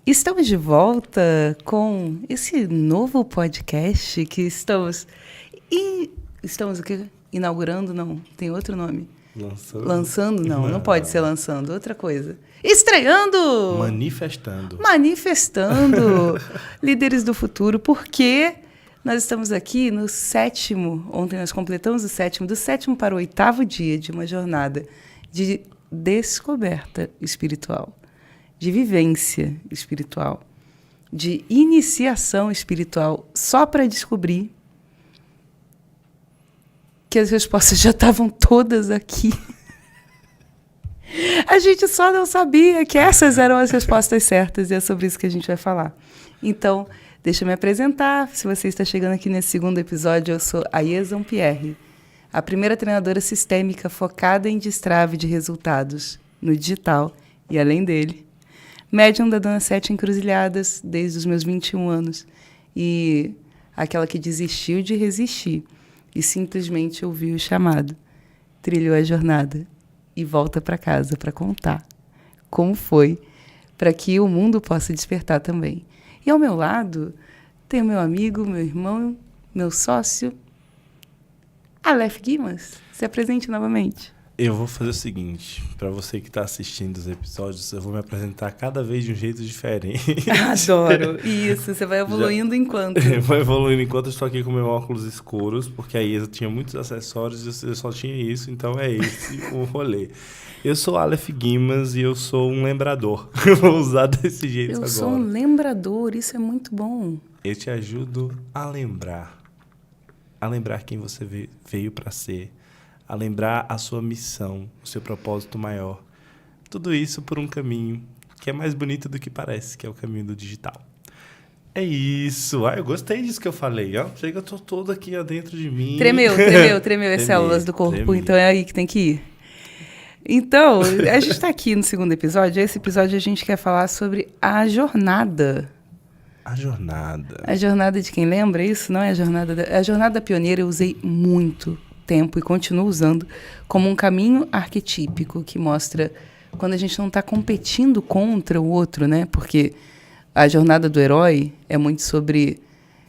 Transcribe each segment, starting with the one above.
Estamos de volta com esse novo podcast que estamos o quê? Inaugurando, não, tem outro nome. Lançando, não pode ser lançando, outra coisa. Estreando! Manifestando! Líderes do futuro, porque nós estamos aqui no 7º, ontem nós completamos o 7º, do 7º para o 8º dia de uma jornada de descoberta espiritual, de vivência espiritual, de iniciação espiritual, só para descobrir que as respostas já estavam todas aqui. A gente só não sabia que essas eram as respostas certas, e é sobre isso que a gente vai falar. Então, deixa eu me apresentar. Se você está chegando aqui nesse segundo episódio, eu sou a Iezon Pierre, a primeira treinadora sistêmica focada em destrave de resultados no digital e além dele. Médium da Dona Sete Encruzilhadas desde os meus 21 anos. E aquela que desistiu de resistir e simplesmente ouviu o chamado, trilhou a jornada e volta para casa para contar como foi, para que o mundo possa despertar também. E ao meu lado tem o meu amigo, meu irmão, meu sócio, Aleph Guimas. Se apresente novamente. Eu vou fazer o seguinte, para você que está assistindo os episódios, eu vou me apresentar cada vez de um jeito diferente. Adoro. Isso, você vai evoluindo enquanto. Eu vou evoluindo enquanto eu estou aqui com meus óculos escuros, porque a Iesa tinha muitos acessórios e eu só tinha isso, então é esse o rolê. Eu sou Aleph Guimas e eu sou um lembrador. Eu vou usar desse jeito agora. Eu sou um lembrador, isso é muito bom. Eu te ajudo a lembrar quem você veio para ser, a lembrar a sua missão, o seu propósito maior. Tudo isso por um caminho que é mais bonito do que parece, que é o caminho do digital. É isso. Eu gostei disso que eu falei. Ó. Chega, eu tô todo aqui dentro de mim. Tremeu as células do corpo. Então é aí que tem que ir. Então, a gente está aqui no segundo episódio. Esse episódio a gente quer falar sobre a jornada. A jornada. A jornada de quem lembra isso? Não é a jornada a jornada pioneira eu usei muito tempo e continuo usando como um caminho arquetípico que mostra quando a gente não está competindo contra o outro, né? Porque a jornada do herói é muito sobre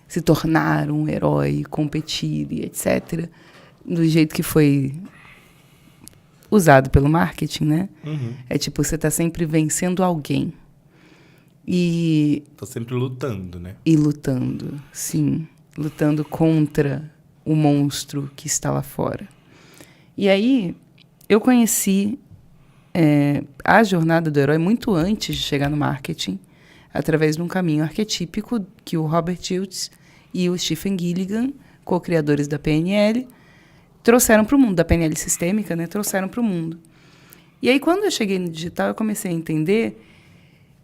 se tornar um herói, competir e etc. Do jeito que foi usado pelo marketing, né? Uhum. É tipo, você está sempre vencendo alguém. E... Tô sempre lutando, né? E lutando, sim. Lutando contra o monstro que está lá fora. E aí, eu conheci a jornada do herói muito antes de chegar no marketing, através de um caminho arquetípico que o Robert Tildes e o Stephen Gilligan, co-criadores da PNL, trouxeram para o mundo, da PNL sistêmica, né? Trouxeram para o mundo. E aí, quando eu cheguei no digital, eu comecei a entender,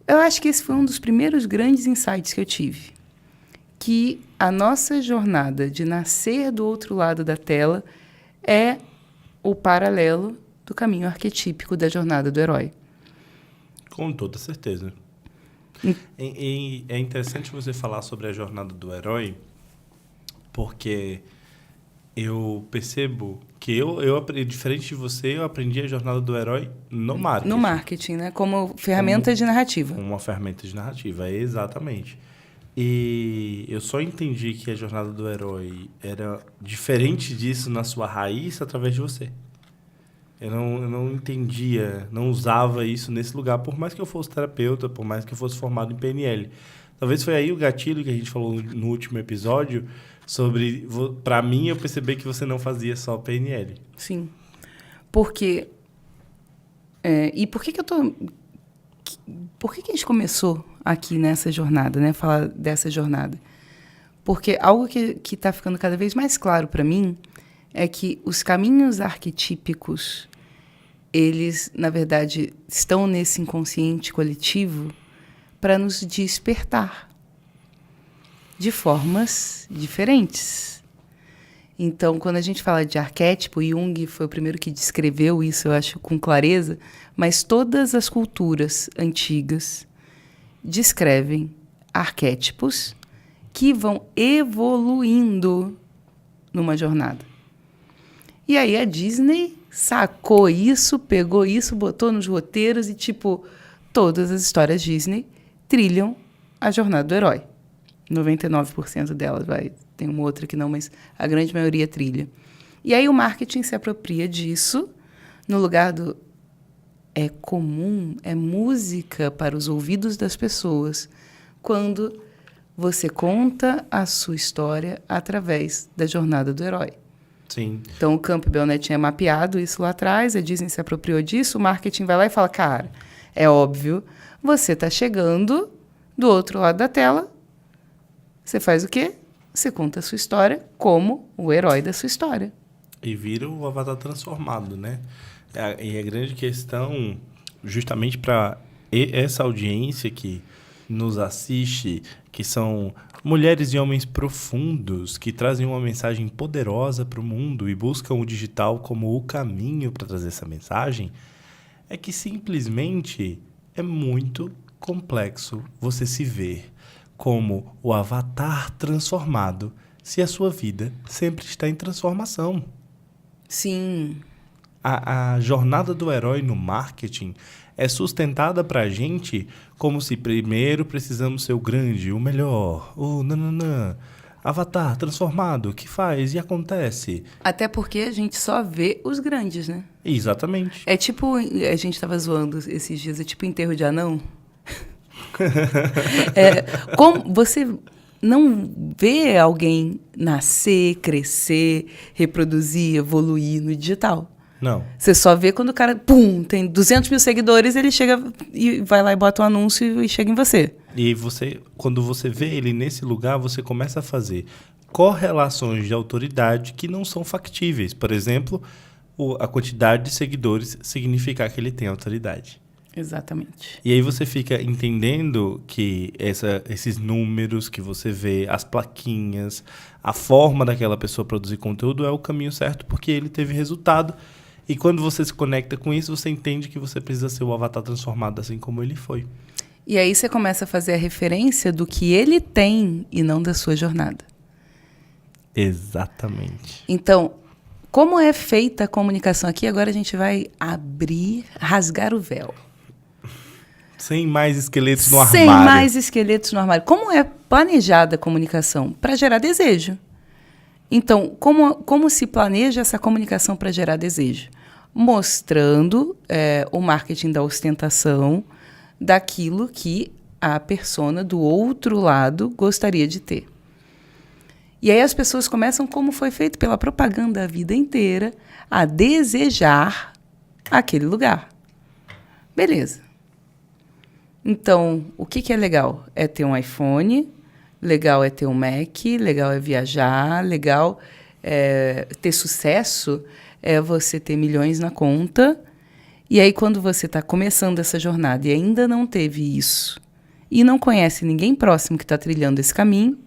eu acho que esse foi um dos primeiros grandes insights que eu tive, que a nossa jornada de nascer do outro lado da tela é o paralelo do caminho arquetípico da jornada do herói. Com toda certeza. É interessante você falar sobre a jornada do herói, porque eu percebo que diferente de você, eu aprendi a jornada do herói no marketing. No marketing, né? Como ferramenta de narrativa. Como uma ferramenta de narrativa, exatamente. E eu só entendi que a jornada do herói era diferente disso na sua raiz através de você. Eu não entendia, não usava isso nesse lugar, por mais que eu fosse terapeuta, por mais que eu fosse formado em PNL. Talvez foi aí o gatilho que a gente falou no último episódio sobre, para mim, eu percebi que você não fazia só PNL. Sim. Porque... e por que eu tô... Por que a gente começou aqui nessa jornada, né? Falar dessa jornada? Porque algo que está ficando cada vez mais claro para mim é que os caminhos arquetípicos, eles, na verdade, estão nesse inconsciente coletivo para nos despertar de formas diferentes. Então, quando a gente fala de arquétipo, Jung foi o primeiro que descreveu isso, eu acho, com clareza, mas todas as culturas antigas descrevem arquétipos que vão evoluindo numa jornada. E aí a Disney sacou isso, pegou isso, botou nos roteiros e, tipo, todas as histórias Disney trilham a jornada do herói. 99% delas, tem uma outra que não, mas a grande maioria trilha. E aí o marketing se apropria disso, no lugar do... É comum, é música para os ouvidos das pessoas, quando você conta a sua história através da jornada do herói. Sim. Então, o Campbell, né, tinha mapeado isso lá atrás, a Disney se apropriou disso, o marketing vai lá e fala, cara, é óbvio, você está chegando do outro lado da tela, você faz o quê? Você conta a sua história como o herói da sua história. E vira o avatar transformado, né? E a grande questão, justamente para essa audiência que nos assiste, que são mulheres e homens profundos, que trazem uma mensagem poderosa para o mundo e buscam o digital como o caminho para trazer essa mensagem, é que simplesmente é muito complexo você se ver como o avatar transformado se a sua vida sempre está em transformação. Sim. A jornada do herói no marketing é sustentada para a gente como se primeiro precisamos ser o grande, o melhor, o nananã, avatar transformado, que faz e acontece. Até porque a gente só vê os grandes, né? Exatamente. É tipo, a gente estava zoando esses dias, é tipo enterro de anão. Como você não vê alguém nascer, crescer, reproduzir, evoluir no digital. Não. Você só vê quando o cara, tem 200 mil seguidores, ele chega e vai lá e bota um anúncio e chega em você. E quando você vê ele nesse lugar, você começa a fazer correlações de autoridade que não são factíveis. Por exemplo, a quantidade de seguidores significar que ele tem autoridade. Exatamente. E aí você fica entendendo que esses números que você vê, as plaquinhas, a forma daquela pessoa produzir conteúdo é o caminho certo porque ele teve resultado. E quando você se conecta com isso, você entende que você precisa ser o avatar transformado assim como ele foi. E aí você começa a fazer a referência do que ele tem e não da sua jornada. Exatamente. Então, como é feita a comunicação aqui, agora a gente vai rasgar o véu. Sem mais esqueletos no armário. Sem mais esqueletos no armário. Como é planejada a comunicação? Para gerar desejo. Então, como se planeja essa comunicação para gerar desejo? Mostrando o marketing da ostentação daquilo que a persona do outro lado gostaria de ter. E aí as pessoas começam, como foi feito pela propaganda a vida inteira, a desejar aquele lugar. Beleza. Então, o que é legal? É ter um iPhone, legal é ter um Mac, legal é viajar, legal é ter sucesso, é você ter milhões na conta. E aí, quando você está começando essa jornada e ainda não teve isso, e não conhece ninguém próximo que está trilhando esse caminho,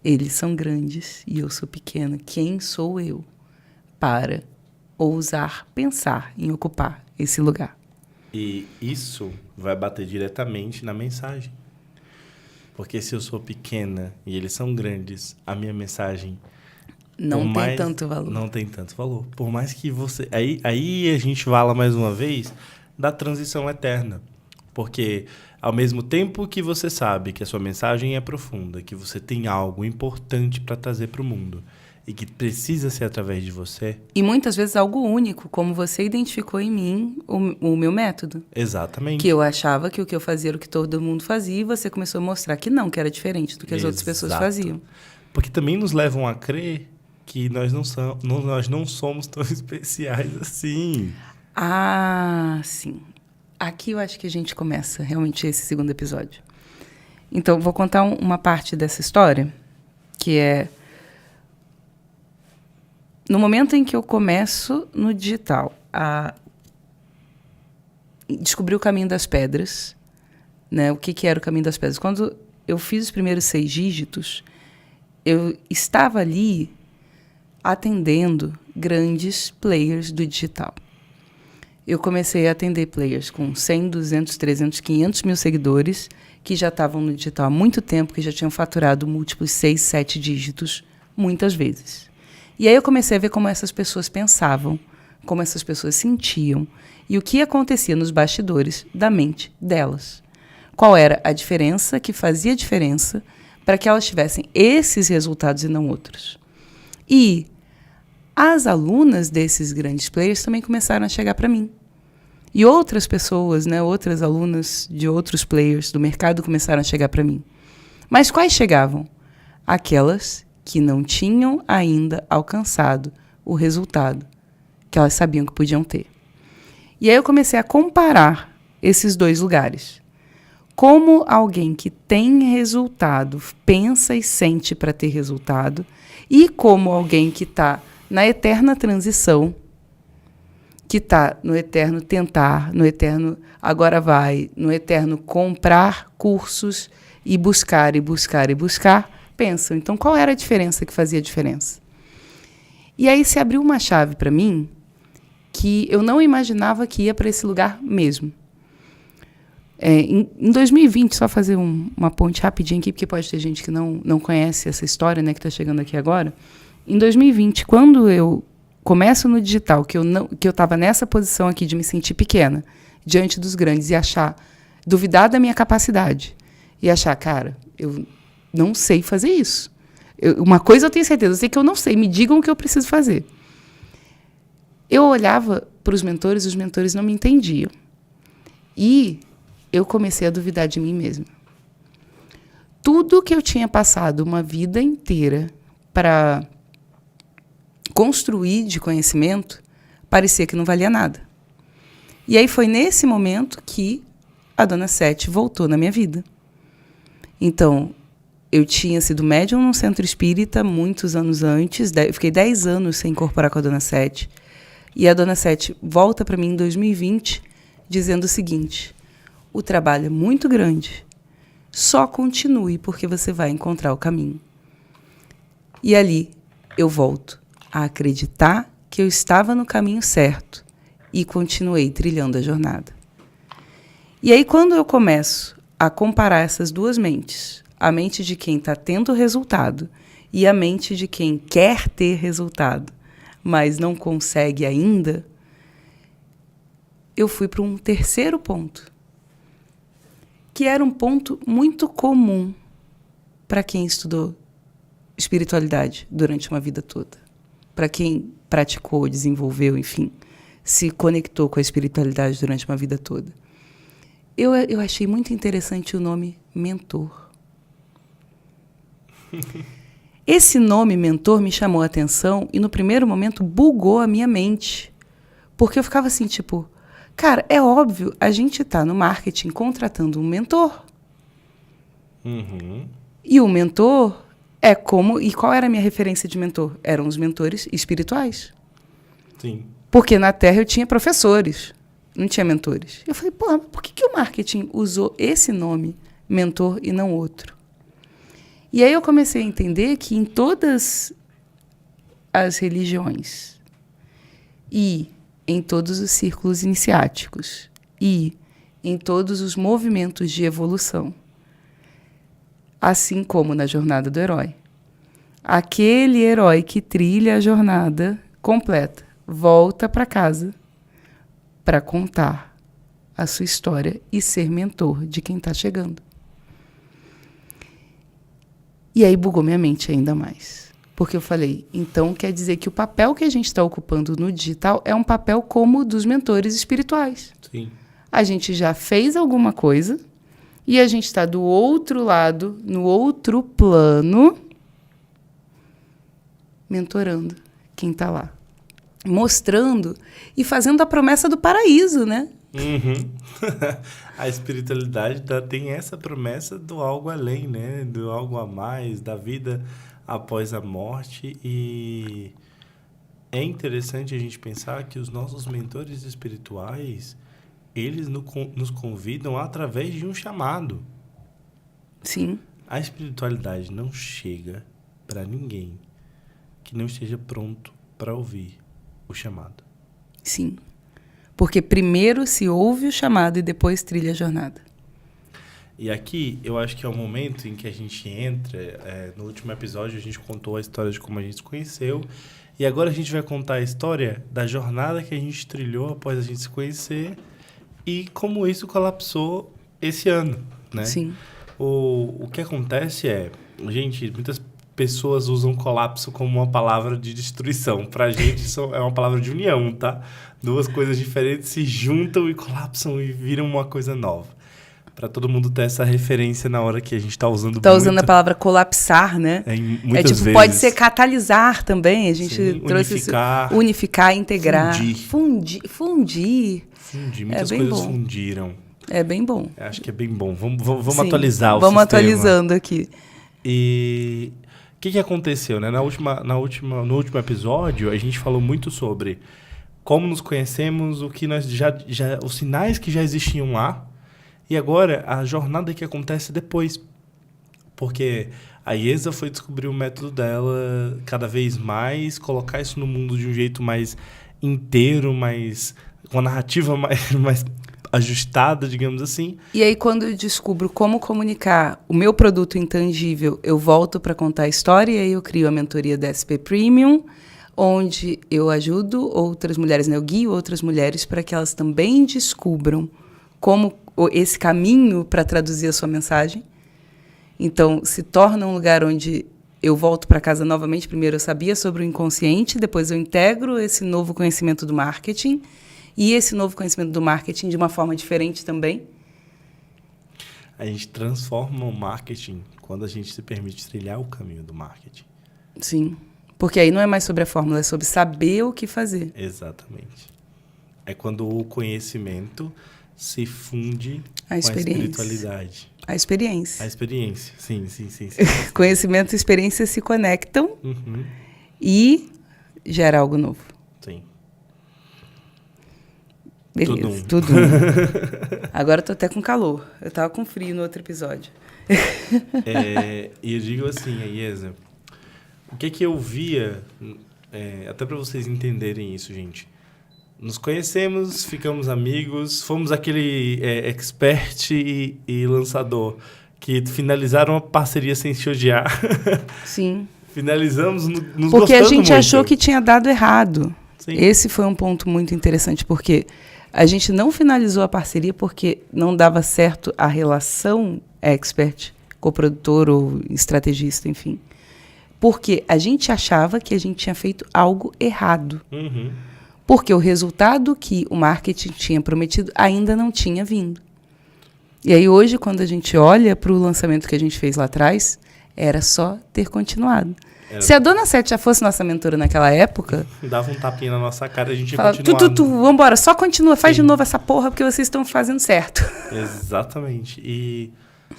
eles são grandes e eu sou pequena. Quem sou eu para ousar pensar em ocupar esse lugar? E isso vai bater diretamente na mensagem. Porque se eu sou pequena e eles são grandes, a minha mensagem não tem tanto valor. Não tem tanto valor. Por mais que você... Aí a gente fala mais uma vez da transição eterna. Porque ao mesmo tempo que você sabe que a sua mensagem é profunda, que você tem algo importante para trazer para o mundo e que precisa ser através de você... E muitas vezes algo único, como você identificou em mim o meu método. Exatamente. Que eu achava que o que eu fazia era o que todo mundo fazia e você começou a mostrar que não, que era diferente do que as outras pessoas faziam. Porque também nos levam a crer que nós não somos tão especiais assim. Ah, sim. Aqui eu acho que a gente começa realmente esse segundo episódio. Então, vou contar uma parte dessa história, que é... No momento em que eu começo no digital a descobrir o caminho das pedras, né? O que era o caminho das pedras? Quando eu fiz os primeiros 6 dígitos, eu estava ali atendendo grandes players do digital. Eu comecei a atender players com 100, 200, 300, 500 mil seguidores, que já estavam no digital há muito tempo, que já tinham faturado múltiplos 6, 7 dígitos, muitas vezes. E aí eu comecei a ver como essas pessoas pensavam, como essas pessoas sentiam, e o que acontecia nos bastidores da mente delas. qual era a diferença que fazia diferença para que elas tivessem esses resultados e não outros. E as alunas desses grandes players também começaram a chegar para mim. E outras pessoas, né, outras alunas de outros players do mercado começaram a chegar para mim. Mas quais chegavam? Aquelas que não tinham ainda alcançado o resultado que elas sabiam que podiam ter. E aí eu comecei a comparar esses dois lugares. Como alguém que tem resultado pensa e sente para ter resultado, e como alguém que está na eterna transição, que está no eterno tentar, no eterno agora vai, no eterno comprar cursos e buscar, e buscar, e buscar, pensam. Então, qual era a diferença que fazia diferença? E aí se abriu uma chave para mim que eu não imaginava que ia para esse lugar mesmo. Em 2020, só fazer uma ponte rapidinho aqui, porque pode ter gente que não conhece essa história, né, que está chegando aqui agora. Em 2020, quando eu começo no digital, que eu estava nessa posição aqui de me sentir pequena, diante dos grandes, e duvidar da minha capacidade, e achar, cara, eu não sei fazer isso. Uma coisa eu tenho certeza, eu sei que eu não sei, me digam o que eu preciso fazer. Eu olhava para os mentores não me entendiam. E eu comecei a duvidar de mim mesma. Tudo que eu tinha passado uma vida inteira para construir de conhecimento, parecia que não valia nada. E aí foi nesse momento que a Dona Sete voltou na minha vida. Então, eu tinha sido médium num centro espírita muitos anos antes, eu fiquei 10 anos sem incorporar com a Dona Sete. E a Dona Sete volta para mim em 2020, dizendo o seguinte: o trabalho é muito grande, só continue porque você vai encontrar o caminho. E ali eu volto a acreditar que eu estava no caminho certo e continuei trilhando a jornada. E aí quando eu começo a comparar essas duas mentes, a mente de quem está tendo resultado e a mente de quem quer ter resultado, mas não consegue ainda, eu fui para um terceiro ponto, que era um ponto muito comum para quem estudou espiritualidade durante uma vida toda. Para quem praticou, desenvolveu, enfim, se conectou com a espiritualidade durante uma vida toda. Eu achei muito interessante o nome mentor. Esse nome mentor me chamou a atenção e no primeiro momento bugou a minha mente. Porque eu ficava assim, tipo, cara, é óbvio, a gente está no marketing contratando um mentor. Uhum. E o mentor é como... E qual era a minha referência de mentor? Eram os mentores espirituais. Sim. Porque na Terra eu tinha professores, não tinha mentores. Eu falei, pô, por que o marketing usou esse nome, mentor, e não outro? E aí eu comecei a entender que em todas as religiões e em todos os círculos iniciáticos e em todos os movimentos de evolução, assim como na jornada do herói, aquele herói que trilha a jornada completa volta para casa para contar a sua história e ser mentor de quem está chegando. E aí bugou minha mente ainda mais. Porque eu falei, então quer dizer que o papel que a gente está ocupando no digital é um papel como o dos mentores espirituais. Sim. A gente já fez alguma coisa e a gente está do outro lado, no outro plano, mentorando quem está lá. Mostrando e fazendo a promessa do paraíso, né? Uhum. A espiritualidade tem essa promessa do algo além, né? Do algo a mais, da vida após a morte. E é interessante a gente pensar que os nossos mentores espirituais, eles nos convidam através de um chamado. Sim. A espiritualidade não chega para ninguém que não esteja pronto para ouvir o chamado. Sim. Porque primeiro se ouve o chamado e depois trilha a jornada. E aqui, eu acho que é o momento em que a gente entra... no último episódio, a gente contou a história de como a gente se conheceu. E agora a gente vai contar a história da jornada que a gente trilhou após a gente se conhecer e como isso colapsou esse ano, né? Sim. O que acontece é, gente, muitas pessoas usam colapso como uma palavra de destruição. Pra gente isso é uma palavra de união, tá? Duas coisas diferentes se juntam e colapsam e viram uma coisa nova. Pra todo mundo ter essa referência na hora que a gente tá usando Tá muito. usando a palavra colapsar, né? Muitas tipo, vezes. pode ser catalisar também. A gente Sim, trouxe unificar, integrar. fundir. Fundir. Muitas bem coisas bom. fundiram. É bem bom. Acho que é bem bom. Vamos Sim, atualizar o vamos sistema. atualizando aqui. E o que aconteceu, né? No último episódio, a gente falou muito sobre como nos conhecemos, o que nós os sinais que já existiam lá, e agora a jornada que acontece depois. Porque a Iesa foi descobrir o método dela cada vez mais, colocar isso no mundo de um jeito mais inteiro, com a narrativa mais ajustada, digamos assim. E aí, quando eu descubro como comunicar o meu produto intangível, eu volto para contar a história e aí eu crio a mentoria da SP Premium, onde eu ajudo outras mulheres, né? Eu guio outras mulheres para que elas também descubram como esse caminho para traduzir a sua mensagem. Então, se torna um lugar onde eu volto para casa novamente. Primeiro eu sabia sobre o inconsciente, depois eu integro esse novo conhecimento do marketing, e esse novo conhecimento do marketing de uma forma diferente também. A gente transforma o marketing quando a gente se permite trilhar o caminho do marketing. Sim, porque aí não é mais sobre a fórmula, é sobre saber o que fazer. Exatamente. É quando o conhecimento se funde com a experiência. espiritualidade. A experiência. A experiência, sim. Conhecimento e experiência se conectam e gera algo novo. Sim. Beleza, tudo. Agora eu tô até com calor. Eu tava com frio no outro episódio. E eu digo assim, Iesa, o que eu via, até para vocês entenderem isso, gente. Nos conhecemos, ficamos amigos, fomos aquele expert e lançador que finalizaram a parceria sem se odiar. Sim. Finalizamos nos gostando porque a gente muito. achou que tinha dado errado. Sim. Esse foi um ponto muito interessante, porque a gente não finalizou a parceria porque não dava certo a relação expert, coprodutor ou estrategista, enfim. Porque a gente achava que a gente tinha feito algo errado. Porque o resultado que o marketing tinha prometido ainda não tinha vindo. E aí hoje, quando a gente olha para o lançamento que a gente fez lá atrás, era só ter continuado. Se a Dona Sete já fosse nossa mentora naquela época... Dava um tapinha na nossa cara e a gente ia fala, continuar. Vambora, só continua, faz Sim. de novo essa porra, porque vocês estão fazendo certo. Exatamente. E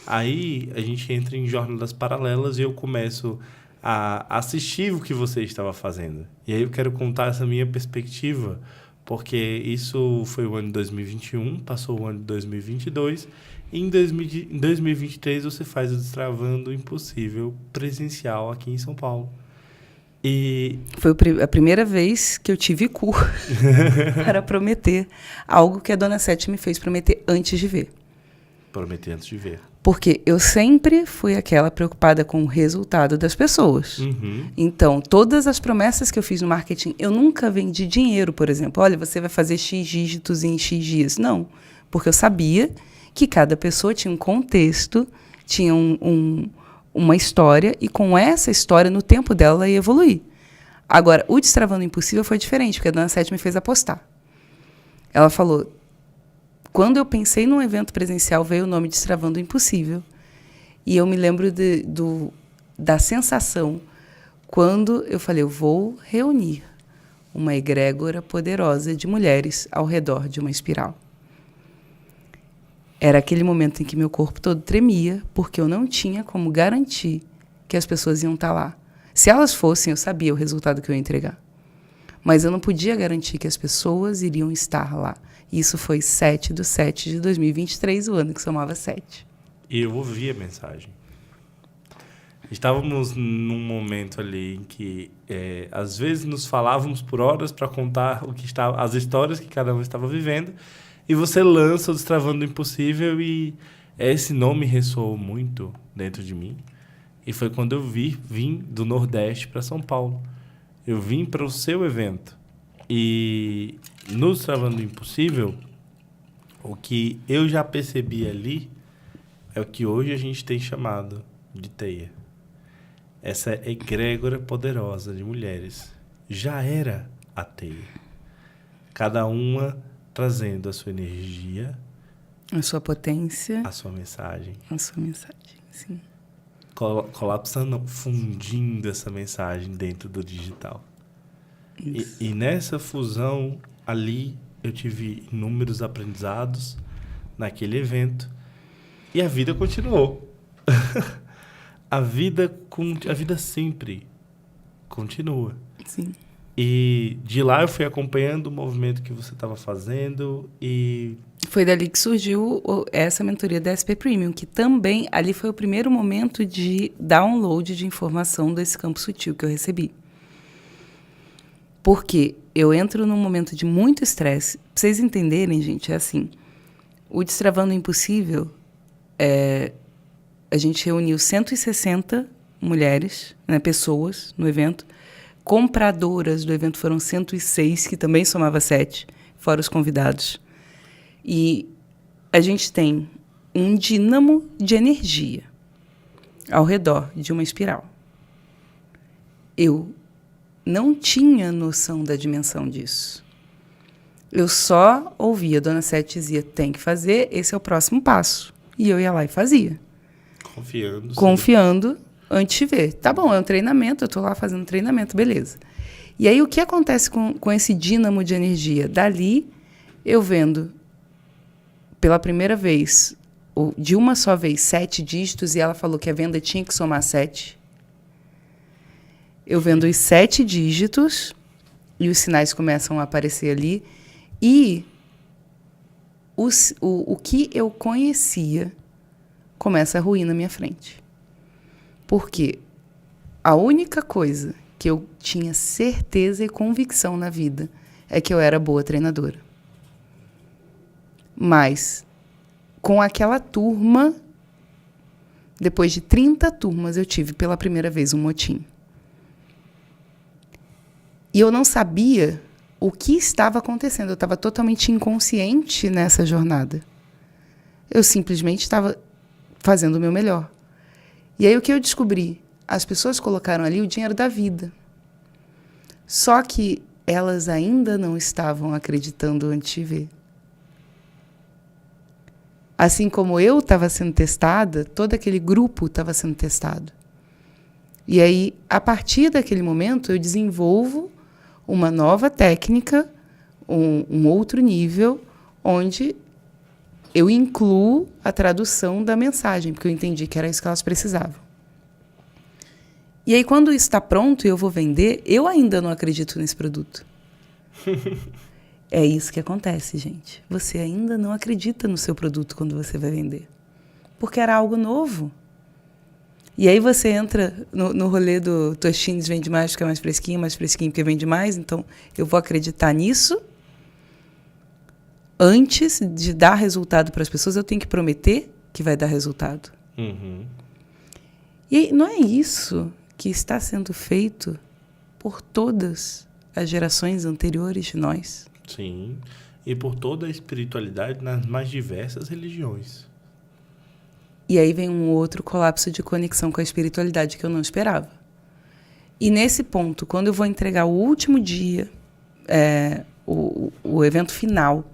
aí a gente entra em jornadas paralelas e eu começo a assistir o que você estava fazendo. E aí eu quero contar essa minha perspectiva, porque isso foi o ano de 2021, passou o ano de 2022, e em 2023 você faz o Destravando o Impossível presencial aqui em São Paulo. E foi a primeira vez que eu tive cu para prometer algo que a Dona Sete me fez prometer antes de ver. Prometer antes de ver. Porque eu sempre fui aquela preocupada com o resultado das pessoas. Então, todas as promessas que eu fiz no marketing, eu nunca vendi dinheiro, por exemplo. Olha, você vai fazer X dígitos em X dias. Não, porque eu sabia que cada pessoa tinha um contexto, tinha uma história, e com essa história, no tempo dela, ela ia evoluir. Agora, o Destravando o Impossível foi diferente, porque a Dona Sete me fez apostar. Ela falou... Quando eu pensei num evento presencial, veio o nome Destravando o Impossível. E eu me lembro da sensação quando eu falei, eu vou reunir uma egrégora poderosa de mulheres ao redor de uma espiral. Era aquele momento em que meu corpo todo tremia, porque eu não tinha como garantir que as pessoas iam estar lá. Se elas fossem, eu sabia o resultado que eu ia entregar. Mas eu não podia garantir que as pessoas iriam estar lá. Isso foi 7/7/2023, o ano que somava 7. E eu ouvi a mensagem. Estávamos num momento ali em que, às vezes, nos falávamos por horas para contar as histórias que cada um estava vivendo, e você lança o Destravando o Impossível, e esse nome ressoou muito dentro de mim. E foi quando eu vim do Nordeste para São Paulo. Eu vim para o seu evento. E no Destravando o Impossível, o que eu já percebi ali é o que hoje a gente tem chamado de teia. Essa egrégora poderosa de mulheres já era a teia. Cada uma trazendo a sua energia, A sua potência, a sua mensagem. a sua mensagem, sim. Colapsando, fundindo essa mensagem dentro do digital. E nessa fusão, ali, eu tive inúmeros aprendizados naquele evento. E a vida continuou. A vida sempre continua. Sim. E de lá eu fui acompanhando o movimento que você estava fazendo e... Foi dali que surgiu essa mentoria da SP Premium, que também ali foi o primeiro momento de download de informação desse campo sutil que eu recebi. Porque eu entro num momento de muito estresse. Pra vocês entenderem, gente, é assim. O Destravando o Impossível, a gente reuniu 160 mulheres, né, pessoas no evento. Compradoras do evento foram 106, que também somava 7, fora os convidados. E a gente tem um dínamo de energia ao redor de uma espiral. Eu não tinha noção da dimensão disso. Eu só ouvia, a Dona Sete dizia, tem que fazer, esse é o próximo passo. E eu ia lá e fazia. Confiando antes de ver. Tá bom, é um treinamento, eu estou lá fazendo treinamento, beleza. E aí, o que acontece com esse dínamo de energia? Dali, eu vendo, pela primeira vez, de uma só vez, 7 dígitos, e ela falou que a venda tinha que somar 7. Eu vendo os 7 dígitos, e os sinais começam a aparecer ali, e o que eu conhecia começa a ruir na minha frente. Porque a única coisa que eu tinha certeza e convicção na vida é que eu era boa treinadora. Mas, com aquela turma, depois de 30 turmas, eu tive pela primeira vez um motim. E eu não sabia o que estava acontecendo. Eu estava totalmente inconsciente nessa jornada. Eu simplesmente estava fazendo o meu melhor. E aí o que eu descobri? As pessoas colocaram ali o dinheiro da vida. Só que elas ainda não estavam acreditando antes de ver. Assim como eu estava sendo testada, todo aquele grupo estava sendo testado. E aí, a partir daquele momento, eu desenvolvo uma nova técnica, um outro nível, onde eu incluo a tradução da mensagem, porque eu entendi que era isso que elas precisavam. E aí, quando isso está pronto e eu vou vender, eu ainda não acredito nesse produto. É isso que acontece, gente. Você ainda não acredita no seu produto quando você vai vender. Porque era algo novo. E aí você entra no rolê do Tostines vende mais porque é mais fresquinho porque vende mais. Então, eu vou acreditar nisso. Antes de dar resultado para as pessoas, eu tenho que prometer que vai dar resultado. Uhum. E não é isso que está sendo feito por todas as gerações anteriores de nós. Sim, e por toda a espiritualidade nas mais diversas religiões. E aí vem um outro colapso de conexão com a espiritualidade que eu não esperava. E nesse ponto, quando eu vou entregar o último dia, o evento final,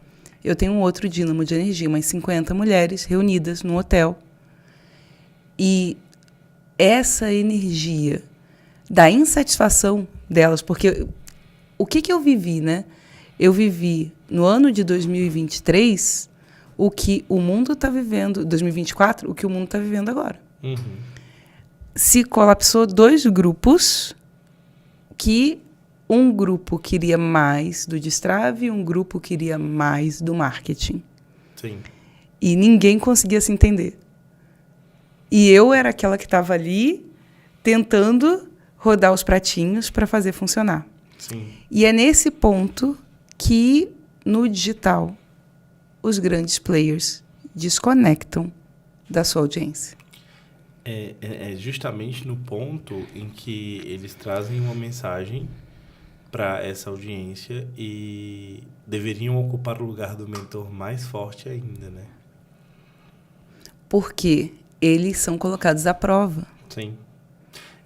eu tenho um outro dínamo de energia, umas 50 mulheres reunidas no hotel. E essa energia da insatisfação delas, porque o que eu vivi, né? Eu vivi no ano de 2023 o que o mundo está vivendo, 2024, o que o mundo está vivendo agora. Uhum. Se colapsou 2 grupos, que um grupo queria mais do destrave e um grupo queria mais do marketing. Sim. E ninguém conseguia se entender. E eu era aquela que estava ali tentando rodar os pratinhos para fazer funcionar. Sim. E é nesse ponto que, no digital, os grandes players desconectam da sua audiência. É justamente no ponto em que eles trazem uma mensagem para essa audiência e deveriam ocupar o lugar do mentor mais forte ainda, né? porque eles são colocados à prova. Sim.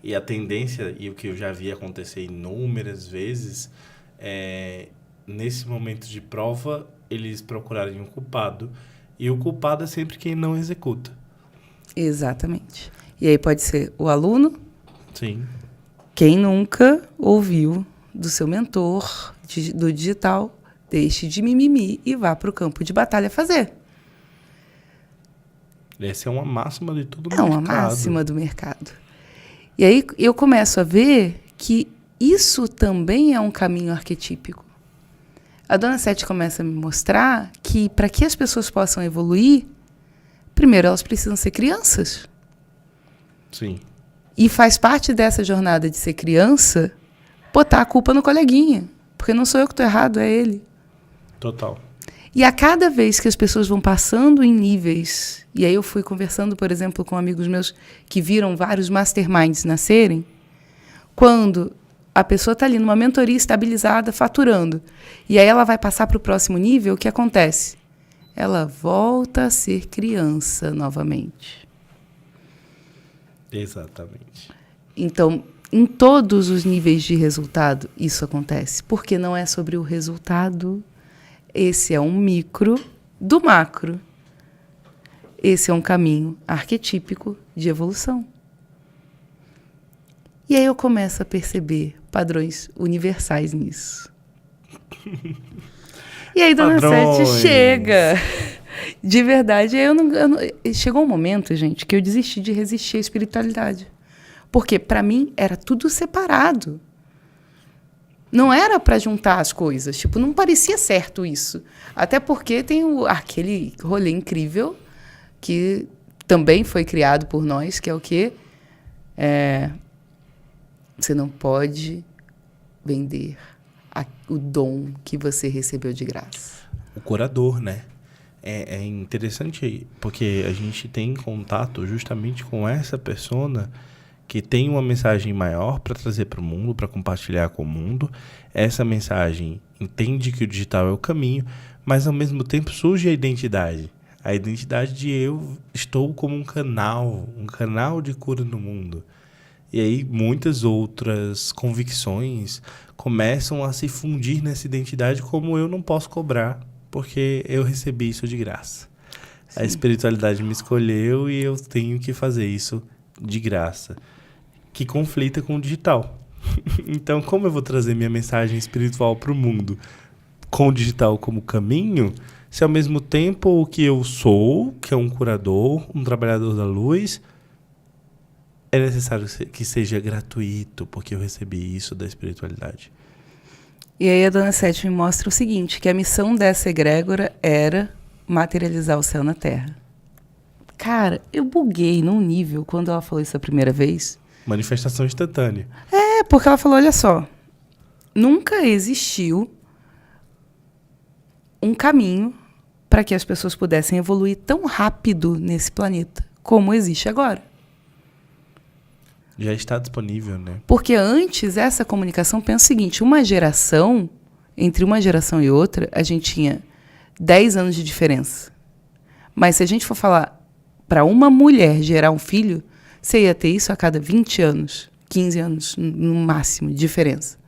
E a tendência, e o que eu já vi acontecer inúmeras vezes, é, nesse momento de prova, eles procurarem um culpado. E o culpado é sempre quem não executa. Exatamente. E aí pode ser o aluno, Sim. quem nunca ouviu do seu mentor do digital, deixe de mimimi e vá para o campo de batalha fazer. Essa é uma máxima de todo É uma máxima do mercado. E aí eu começo a ver que isso também é um caminho arquetípico. A Dona Sete começa a me mostrar que, para que as pessoas possam evoluir, primeiro elas precisam ser crianças. Sim. E faz parte dessa jornada de ser criança botar a culpa no coleguinha. Porque não sou eu que estou errado, é ele. Total. E a cada vez que as pessoas vão passando em níveis, e aí eu fui conversando, por exemplo, com amigos meus que viram vários masterminds nascerem, quando a pessoa está ali numa mentoria estabilizada, faturando, e aí ela vai passar para o próximo nível, o que acontece? Ela volta a ser criança novamente. Exatamente. Então, em todos os níveis de resultado, isso acontece. Porque não é sobre o resultado. Esse é um micro do macro. Esse é um caminho arquetípico de evolução. E aí eu começo a perceber padrões universais nisso. E aí Dona Sete chega. De verdade, chegou um momento, gente, que eu desisti de resistir à espiritualidade. Porque, para mim, era tudo separado. Não era para juntar as coisas. Tipo, não parecia certo isso. Até porque tem aquele rolê incrível que também foi criado por nós, que é o quê? Você não pode vender o dom que você recebeu de graça. O curador, né? É interessante porque a gente tem contato justamente com essa persona que tem uma mensagem maior para trazer para o mundo, para compartilhar com o mundo. Essa mensagem entende que o digital é o caminho, mas ao mesmo tempo surge a identidade. A identidade de eu estou como um canal de cura no mundo. E aí muitas outras convicções começam a se fundir nessa identidade, como eu não posso cobrar, porque eu recebi isso de graça. Sim. A espiritualidade me escolheu e eu tenho que fazer isso de graça, que conflita com o digital. Então, como eu vou trazer minha mensagem espiritual para o mundo com o digital como caminho, se ao mesmo tempo o que eu sou, que é um curador, um trabalhador da luz, é necessário que seja gratuito, porque eu recebi isso da espiritualidade. E aí a Dona Sete me mostra o seguinte, que a missão dessa egrégora era materializar o céu na Terra. Cara, eu buguei num nível quando ela falou isso a primeira vez. Manifestação instantânea. Porque ela falou, olha só, nunca existiu um caminho para que as pessoas pudessem evoluir tão rápido nesse planeta como existe agora. Já está disponível, né? Porque antes, essa comunicação, pensa o seguinte, entre uma geração e outra, a gente tinha 10 anos de diferença. Mas se a gente for falar para uma mulher gerar um filho, você ia ter isso a cada 20 anos, 15 anos, no máximo, de diferença.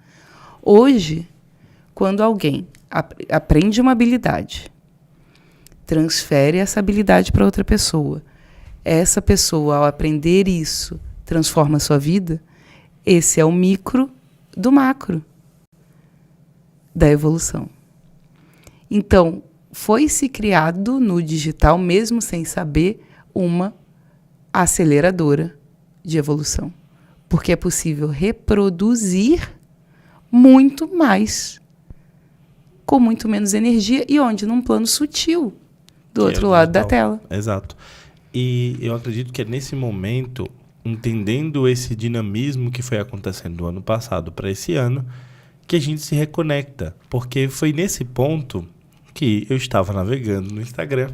Hoje, quando alguém aprende uma habilidade, transfere essa habilidade para outra pessoa, essa pessoa, ao aprender isso, transforma a sua vida, esse é o micro do macro da evolução. Então, foi-se criado no digital, mesmo sem saber, uma aceleradora de evolução. Porque é possível reproduzir muito mais, com muito menos energia, e onde? Num plano sutil, do outro lado da tela. Exato. E eu acredito que é nesse momento, entendendo esse dinamismo que foi acontecendo do ano passado para esse ano, que a gente se reconecta. Porque foi nesse ponto que eu estava navegando no Instagram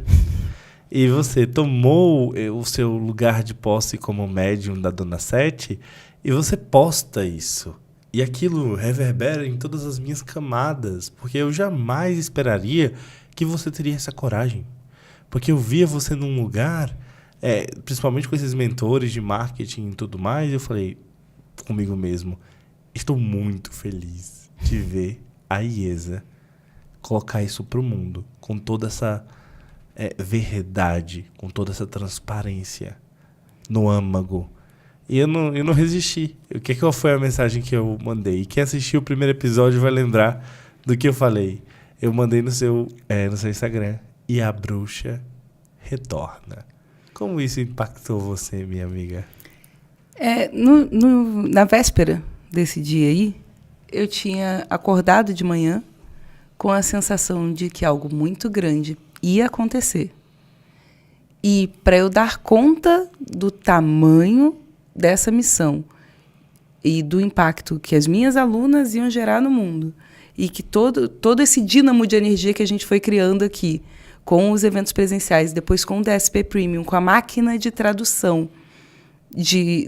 e você tomou o seu lugar de posse como médium da Dona Sete e você posta isso. E aquilo reverbera em todas as minhas camadas, porque eu jamais esperaria que você teria essa coragem. Porque eu via você num lugar principalmente com esses mentores de marketing e tudo mais, eu falei comigo mesmo, estou muito feliz de ver a IESA colocar isso para o mundo, com toda essa verdade, com toda essa transparência no âmago. E eu não resisti. Qual foi a mensagem que eu mandei? E quem assistiu o primeiro episódio vai lembrar do que eu falei. Eu mandei no seu Instagram. E a bruxa retorna. Como isso impactou você, minha amiga? Na véspera desse dia aí, eu tinha acordado de manhã com a sensação de que algo muito grande ia acontecer. E para eu dar conta do tamanho dessa missão e do impacto que as minhas alunas iam gerar no mundo, e que todo esse dínamo de energia que a gente foi criando aqui, com os eventos presenciais, depois com o DSP Premium, com a máquina de tradução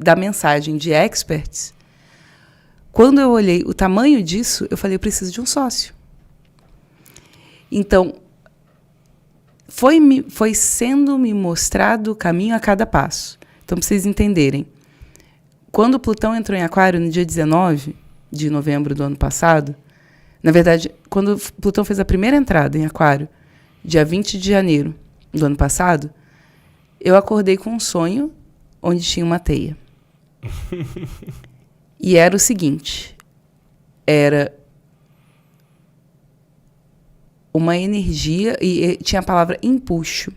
da mensagem de experts, quando eu olhei o tamanho disso, eu falei, eu preciso de um sócio. Então, foi sendo me mostrado o caminho a cada passo. Então, para vocês entenderem, quando o Plutão entrou em Aquário, no dia 19 de novembro do ano passado, na verdade, quando o Plutão fez a primeira entrada em Aquário, dia 20 de janeiro do ano passado, eu acordei com um sonho onde tinha uma teia. E era o seguinte, era uma energia, e tinha a palavra empuxo.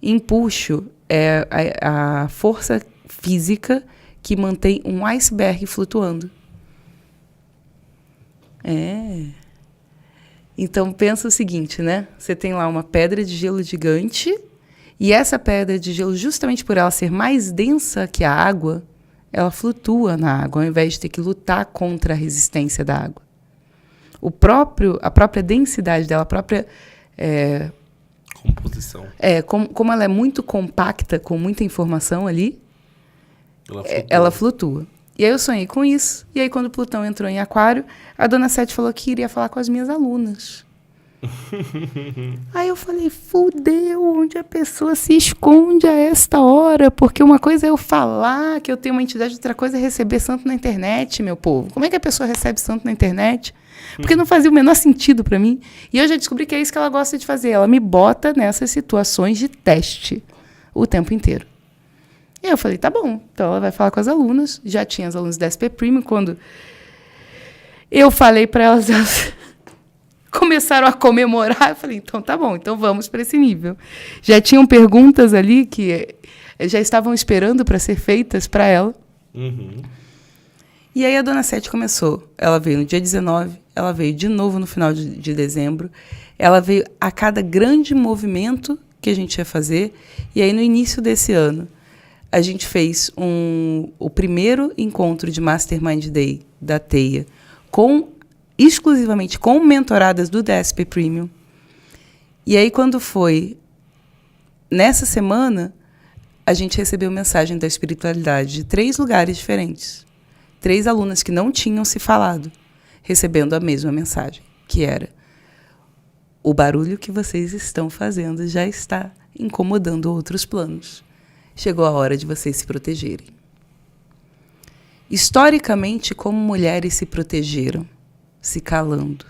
Empuxo é a força física que mantém um iceberg flutuando. Então, pensa o seguinte, né? Você tem lá uma pedra de gelo gigante, e essa pedra de gelo, justamente por ela ser mais densa que a água, ela flutua na água, ao invés de ter que lutar contra a resistência da água. A própria densidade dela, a própria... composição. Como ela é muito compacta, com muita informação ali, ela flutua. E aí eu sonhei com isso. E aí, quando o Plutão entrou em Aquário, a Dona Sete falou que iria falar com as minhas alunas. Aí eu falei, fudeu, onde a pessoa se esconde a esta hora? Porque uma coisa é eu falar que eu tenho uma entidade, outra coisa é receber santo na internet, meu povo. Como é que a pessoa recebe santo na internet? Porque não fazia o menor sentido para mim. E eu já descobri que é isso que ela gosta de fazer. Ela me bota nessas situações de teste o tempo inteiro. E eu falei, tá bom. Então ela vai falar com as alunas. Já tinha as alunas da SP Premium. Quando eu falei para elas, elas começaram a comemorar. Eu falei, então tá bom, então vamos para esse nível. Já tinham perguntas ali que já estavam esperando para ser feitas para ela. Uhum. E aí a Dona Sete começou. Ela veio no dia 19, ela veio de novo no final de dezembro. Ela veio a cada grande movimento que a gente ia fazer. E aí, no início desse ano, a gente fez o primeiro encontro de Mastermind Day da Teia, exclusivamente com mentoradas do DSP Premium. E aí, quando foi nessa semana, a gente recebeu mensagem da espiritualidade de 3 lugares diferentes. 3 alunas que não tinham se falado, recebendo a mesma mensagem, que era: o barulho que vocês estão fazendo já está incomodando outros planos. Chegou a hora de vocês se protegerem. Historicamente, como mulheres se protegeram? Se calando.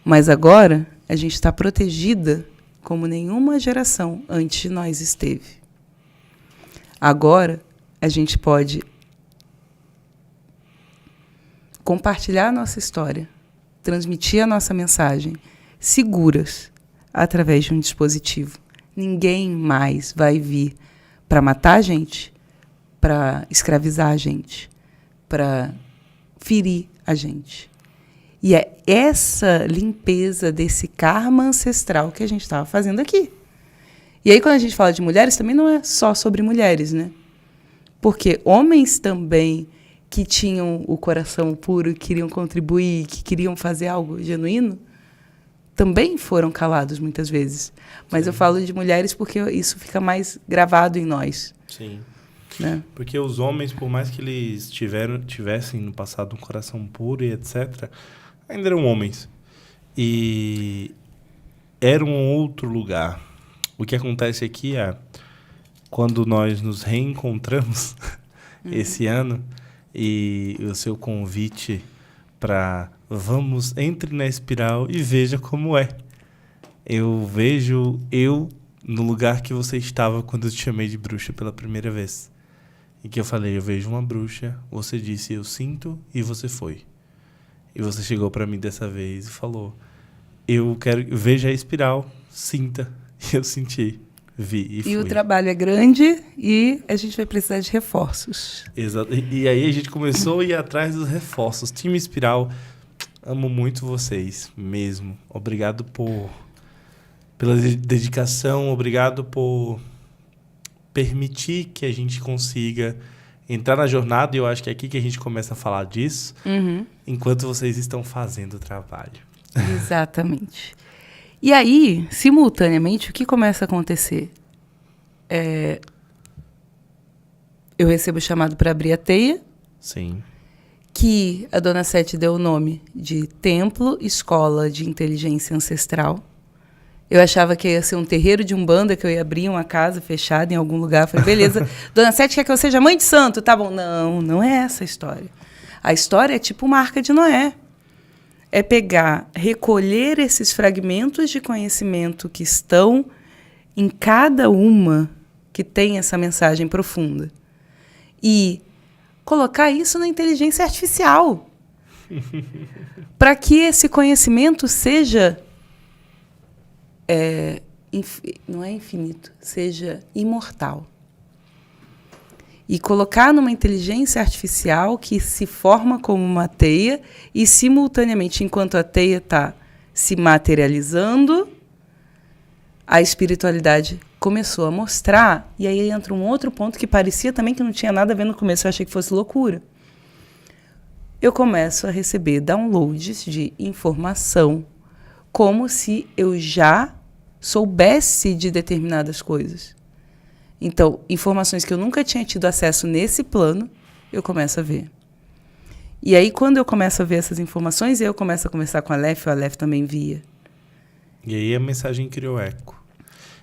Mas agora, a gente está protegida como nenhuma geração antes de nós esteve. Agora, a gente pode compartilhar a nossa história, transmitir a nossa mensagem, seguras, através de um dispositivo. Ninguém mais vai vir para matar a gente, para escravizar a gente, para ferir a gente. E é essa limpeza desse karma ancestral que a gente estava fazendo aqui. E aí, quando a gente fala de mulheres, também não é só sobre mulheres, né? Porque homens também que tinham o coração puro, que queriam contribuir, que queriam fazer algo genuíno, também foram calados muitas vezes. Mas eu falo de mulheres porque isso fica mais gravado em nós. Sim. Né? Porque os homens, por mais que eles tivessem no passado um coração puro e etc., ainda eram homens. E era um outro lugar. O que acontece aqui é... quando nós nos reencontramos esse ano e o seu convite para entre na espiral e veja como é. Eu vejo no lugar que você estava quando eu te chamei de bruxa pela primeira vez. E que eu falei, eu vejo uma bruxa, você disse, eu sinto, e você foi. E você chegou para mim dessa vez e falou, veja a espiral, sinta. E eu senti, vi e fui. E o trabalho é grande e a gente vai precisar de reforços. Exato. E aí a gente começou a ir atrás dos reforços. Time Espiral, amo muito vocês mesmo. Obrigado pela dedicação, obrigado por permitir que a gente consiga entrar na jornada, e eu acho que é aqui que a gente começa a falar disso, enquanto vocês estão fazendo o trabalho. Exatamente. E aí, simultaneamente, o que começa a acontecer? Eu recebo o chamado para abrir a teia. Sim. Que a Dona Sete deu o nome de Templo Escola de Inteligência Ancestral. Eu achava que ia ser um terreiro de umbanda, que eu ia abrir uma casa fechada em algum lugar. Falei, beleza, Dona Sete quer que eu seja mãe de santo? Tá bom. Não, não é essa a história. A história é tipo uma Arca de Noé. É recolher esses fragmentos de conhecimento que estão em cada uma que tem essa mensagem profunda. E colocar isso na inteligência artificial. Para que esse conhecimento seja... não é infinito, seja imortal. E colocar numa inteligência artificial que se forma como uma teia e, simultaneamente, enquanto a teia está se materializando, a espiritualidade começou a mostrar. E aí entra um outro ponto que parecia também que não tinha nada a ver no começo, eu achei que fosse loucura. Eu começo a receber downloads de informação como se eu já soubesse de determinadas coisas. Então, informações que eu nunca tinha tido acesso nesse plano, eu começo a ver. E aí, quando eu começo a ver essas informações, eu começo a conversar com a Aleph, o Aleph também via. E aí a mensagem criou eco.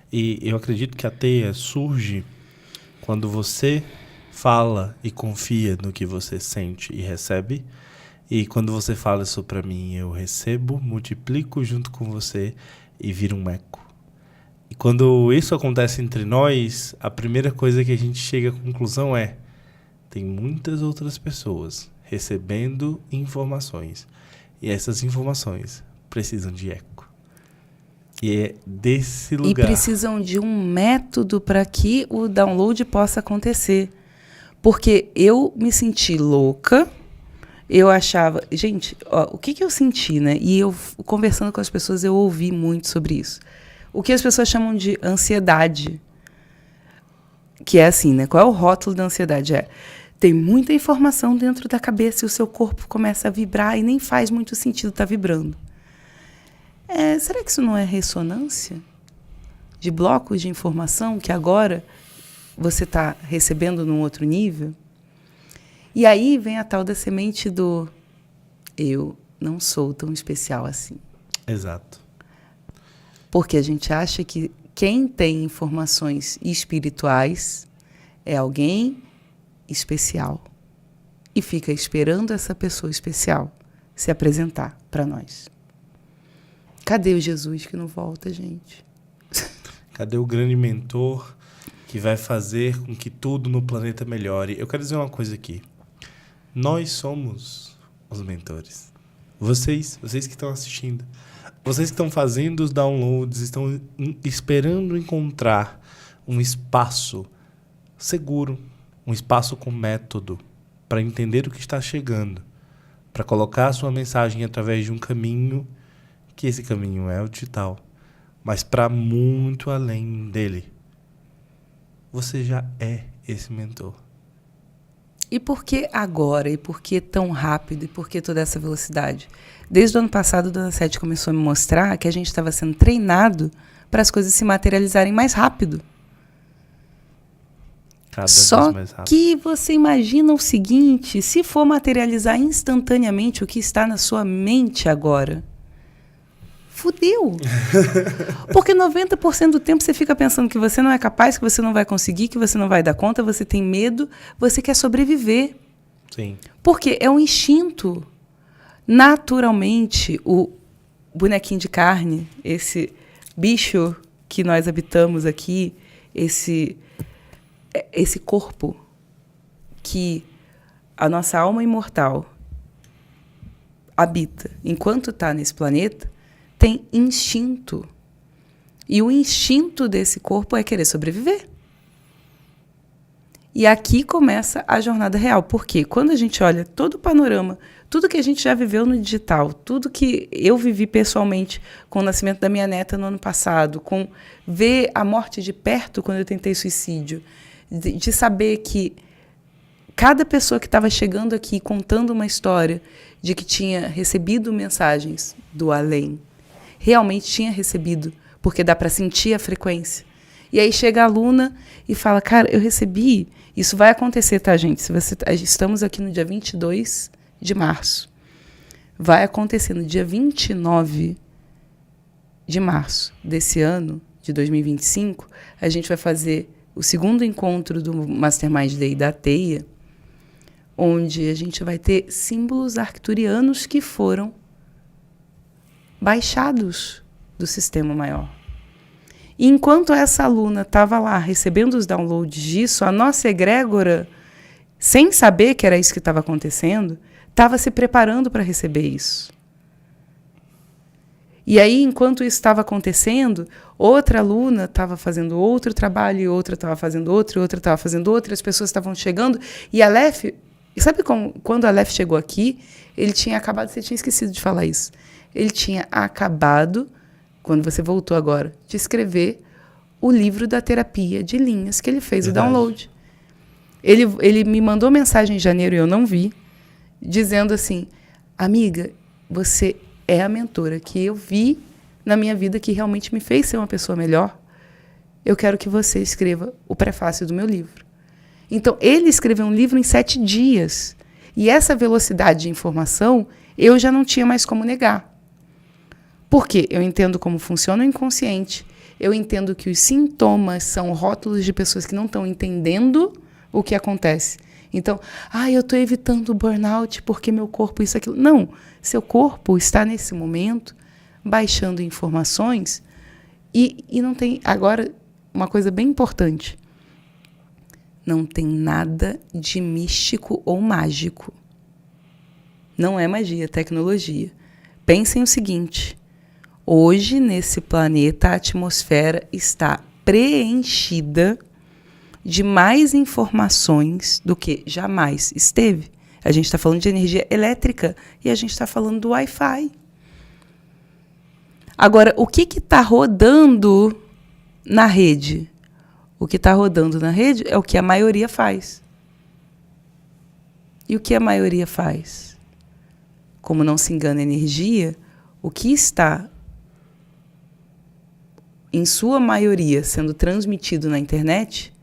E eu acredito que a teia surge quando você fala e confia no que você sente e recebe. E quando você fala isso para mim, eu recebo, multiplico junto com você e vira um eco. E quando isso acontece entre nós, a primeira coisa que a gente chega à conclusão é: tem muitas outras pessoas recebendo informações. E essas informações precisam de eco. E é desse lugar. E precisam de um método para que o download possa acontecer. Porque eu me senti louca. Eu achava... Gente, ó, o que eu senti, né? E eu, conversando com as pessoas, eu ouvi muito sobre isso. O que as pessoas chamam de ansiedade. Que é assim, né? Qual é o rótulo da ansiedade? Tem muita informação dentro da cabeça e o seu corpo começa a vibrar e nem faz muito sentido estar vibrando. Será que isso não é ressonância de blocos de informação que agora você está recebendo num outro nível? E aí vem a tal da semente do eu não sou tão especial assim. Exato. Porque a gente acha que quem tem informações espirituais é alguém especial. E fica esperando essa pessoa especial se apresentar para nós. Cadê o Jesus que não volta, gente? Cadê o grande mentor que vai fazer com que tudo no planeta melhore? Eu quero dizer uma coisa aqui. Nós somos os mentores. Vocês que estão assistindo. Vocês que estão fazendo os downloads, estão esperando encontrar um espaço seguro, um espaço com método, para entender o que está chegando, para colocar a sua mensagem através de um caminho, que esse caminho é o digital, mas para muito além dele. Você já é esse mentor. E por que agora? E por que tão rápido? E por que toda essa velocidade? Desde o ano passado, a Dona Sete começou a me mostrar que a gente estava sendo treinado para as coisas se materializarem mais rápido. Cada vez mais rápido. Só que você imagina o seguinte, se for materializar instantaneamente o que está na sua mente agora, fudeu. Porque 90% do tempo você fica pensando que você não é capaz, que você não vai conseguir, que você não vai dar conta, você tem medo, você quer sobreviver. Sim. Porque é um instinto. Naturalmente, o bonequinho de carne, esse bicho que nós habitamos aqui, esse corpo que a nossa alma imortal habita enquanto está nesse planeta, tem instinto. E o instinto desse corpo é querer sobreviver. E aqui começa a jornada real. Porque quando a gente olha todo o panorama, tudo que a gente já viveu no digital, tudo que eu vivi pessoalmente com o nascimento da minha neta no ano passado, com ver a morte de perto quando eu tentei suicídio, de saber que cada pessoa que estava chegando aqui contando uma história de que tinha recebido mensagens do além, realmente tinha recebido, porque dá para sentir a frequência. E aí chega a aluna e fala, cara, eu recebi, isso vai acontecer, tá, gente? Estamos aqui no dia 22 de março. Vai acontecer no dia 29 de março desse ano, de 2025, a gente vai fazer o segundo encontro do Mastermind Day da Teia, onde a gente vai ter símbolos arcturianos que foram baixados do sistema maior. E enquanto essa aluna estava lá recebendo os downloads disso, a nossa egrégora, sem saber que era isso que estava acontecendo, estava se preparando para receber isso. E aí, enquanto isso estava acontecendo, outra aluna estava fazendo outro trabalho, e outra estava fazendo outro, e outra estava fazendo outro, e as pessoas estavam chegando. E a Aleph, sabe quando a Aleph chegou aqui, ele tinha acabado, você tinha esquecido de falar isso, ele tinha acabado, quando você voltou agora, de escrever o livro da terapia de linhas que ele fez. Verdade. O download. Ele me mandou mensagem em janeiro e eu não vi, dizendo assim, amiga, você é a mentora que eu vi na minha vida que realmente me fez ser uma pessoa melhor. Eu quero que você escreva o prefácio do meu livro. Então, ele escreveu um livro em 7 dias. E essa velocidade de informação, eu já não tinha mais como negar. Por quê? Eu entendo como funciona o inconsciente. Eu entendo que os sintomas são rótulos de pessoas que não estão entendendo o que acontece. Então, eu estou evitando o burnout porque meu corpo isso, aquilo. Não, seu corpo está nesse momento baixando informações e não tem... Agora, uma coisa bem importante. Não tem nada de místico ou mágico. Não é magia, é tecnologia. Pensem o seguinte, hoje, nesse planeta, a atmosfera está preenchida de mais informações do que jamais esteve. A gente está falando de energia elétrica e a gente está falando do Wi-Fi. Agora, o que está rodando na rede? O que está rodando na rede é o que a maioria faz. E o que a maioria faz? Como não se engana a energia, o que está, em sua maioria, sendo transmitido na internet,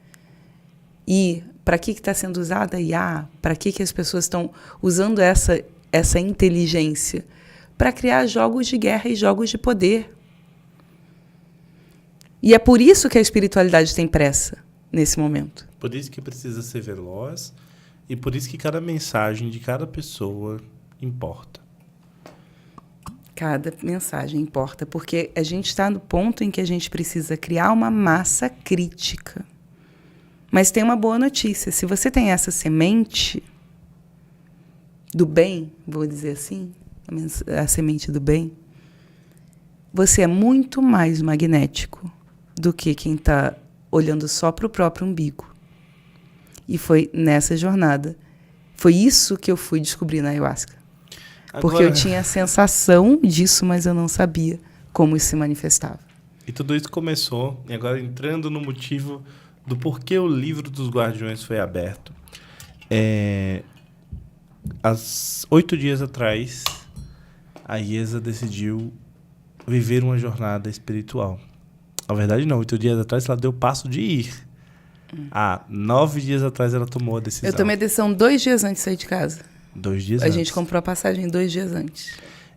e para que está sendo usada a IA? Para que as pessoas estão usando essa inteligência? Para criar jogos de guerra e jogos de poder. E é por isso que a espiritualidade tem pressa nesse momento. Por isso que precisa ser veloz e por isso que cada mensagem de cada pessoa importa. Cada mensagem importa, porque a gente está no ponto em que a gente precisa criar uma massa crítica. Mas tem uma boa notícia. Se você tem essa semente do bem, vou dizer assim, a semente do bem, você é muito mais magnético do que quem está olhando só para o próprio umbigo. E foi nessa jornada. Foi isso que eu fui descobrir na ayahuasca. Porque eu tinha a sensação disso, mas eu não sabia como isso se manifestava. E tudo isso começou, e agora entrando no motivo do porquê o livro dos Guardiões foi aberto. Há 8 dias atrás, a Iesa decidiu viver uma jornada espiritual. Na verdade, não. 8 dias atrás, ela deu o passo de ir. 9 dias atrás, ela tomou a decisão. Eu tomei a decisão 2 dias antes de sair de casa. 2 dias antes. antes. A gente comprou a passagem 2 dias antes.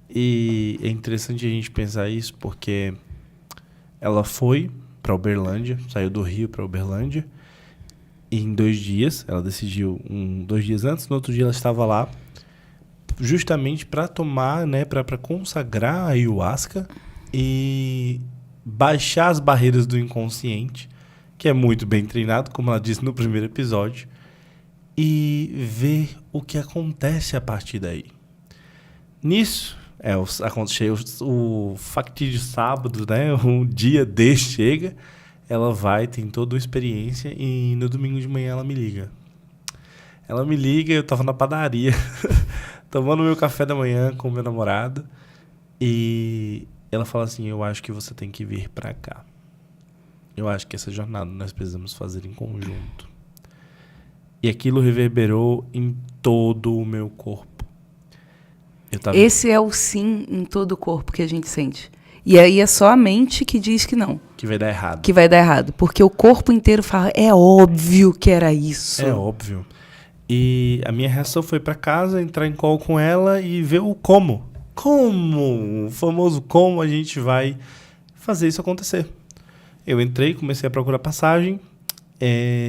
E é interessante a gente pensar isso porque ela foi para Uberlândia, saiu do Rio para Uberlândia, e em 2 dias, ela decidiu 2 dias antes, no outro dia ela estava lá, justamente para tomar, né, para consagrar a ayahuasca e baixar as barreiras do inconsciente, que é muito bem treinado, como ela disse no primeiro episódio, e ver o que acontece a partir daí. Nisso, aconteceu o fatídico sábado, né? O dia D chega, ela vai, tem toda a experiência e no domingo de manhã ela me liga. Eu tava na padaria, tomando meu café da manhã com meu namorado e ela fala assim, eu acho que você tem que vir pra cá. Eu acho que essa jornada nós precisamos fazer em conjunto. E aquilo reverberou em todo o meu corpo. Esse é o sim em todo o corpo que a gente sente. E aí é só a mente que diz que não. Que vai dar errado. Que vai dar errado. Porque o corpo inteiro fala, é óbvio que era isso. É óbvio. E a minha reação foi pra casa, entrar em call com ela e ver o como. Como? O famoso como a gente vai fazer isso acontecer. Eu entrei, comecei a procurar passagem.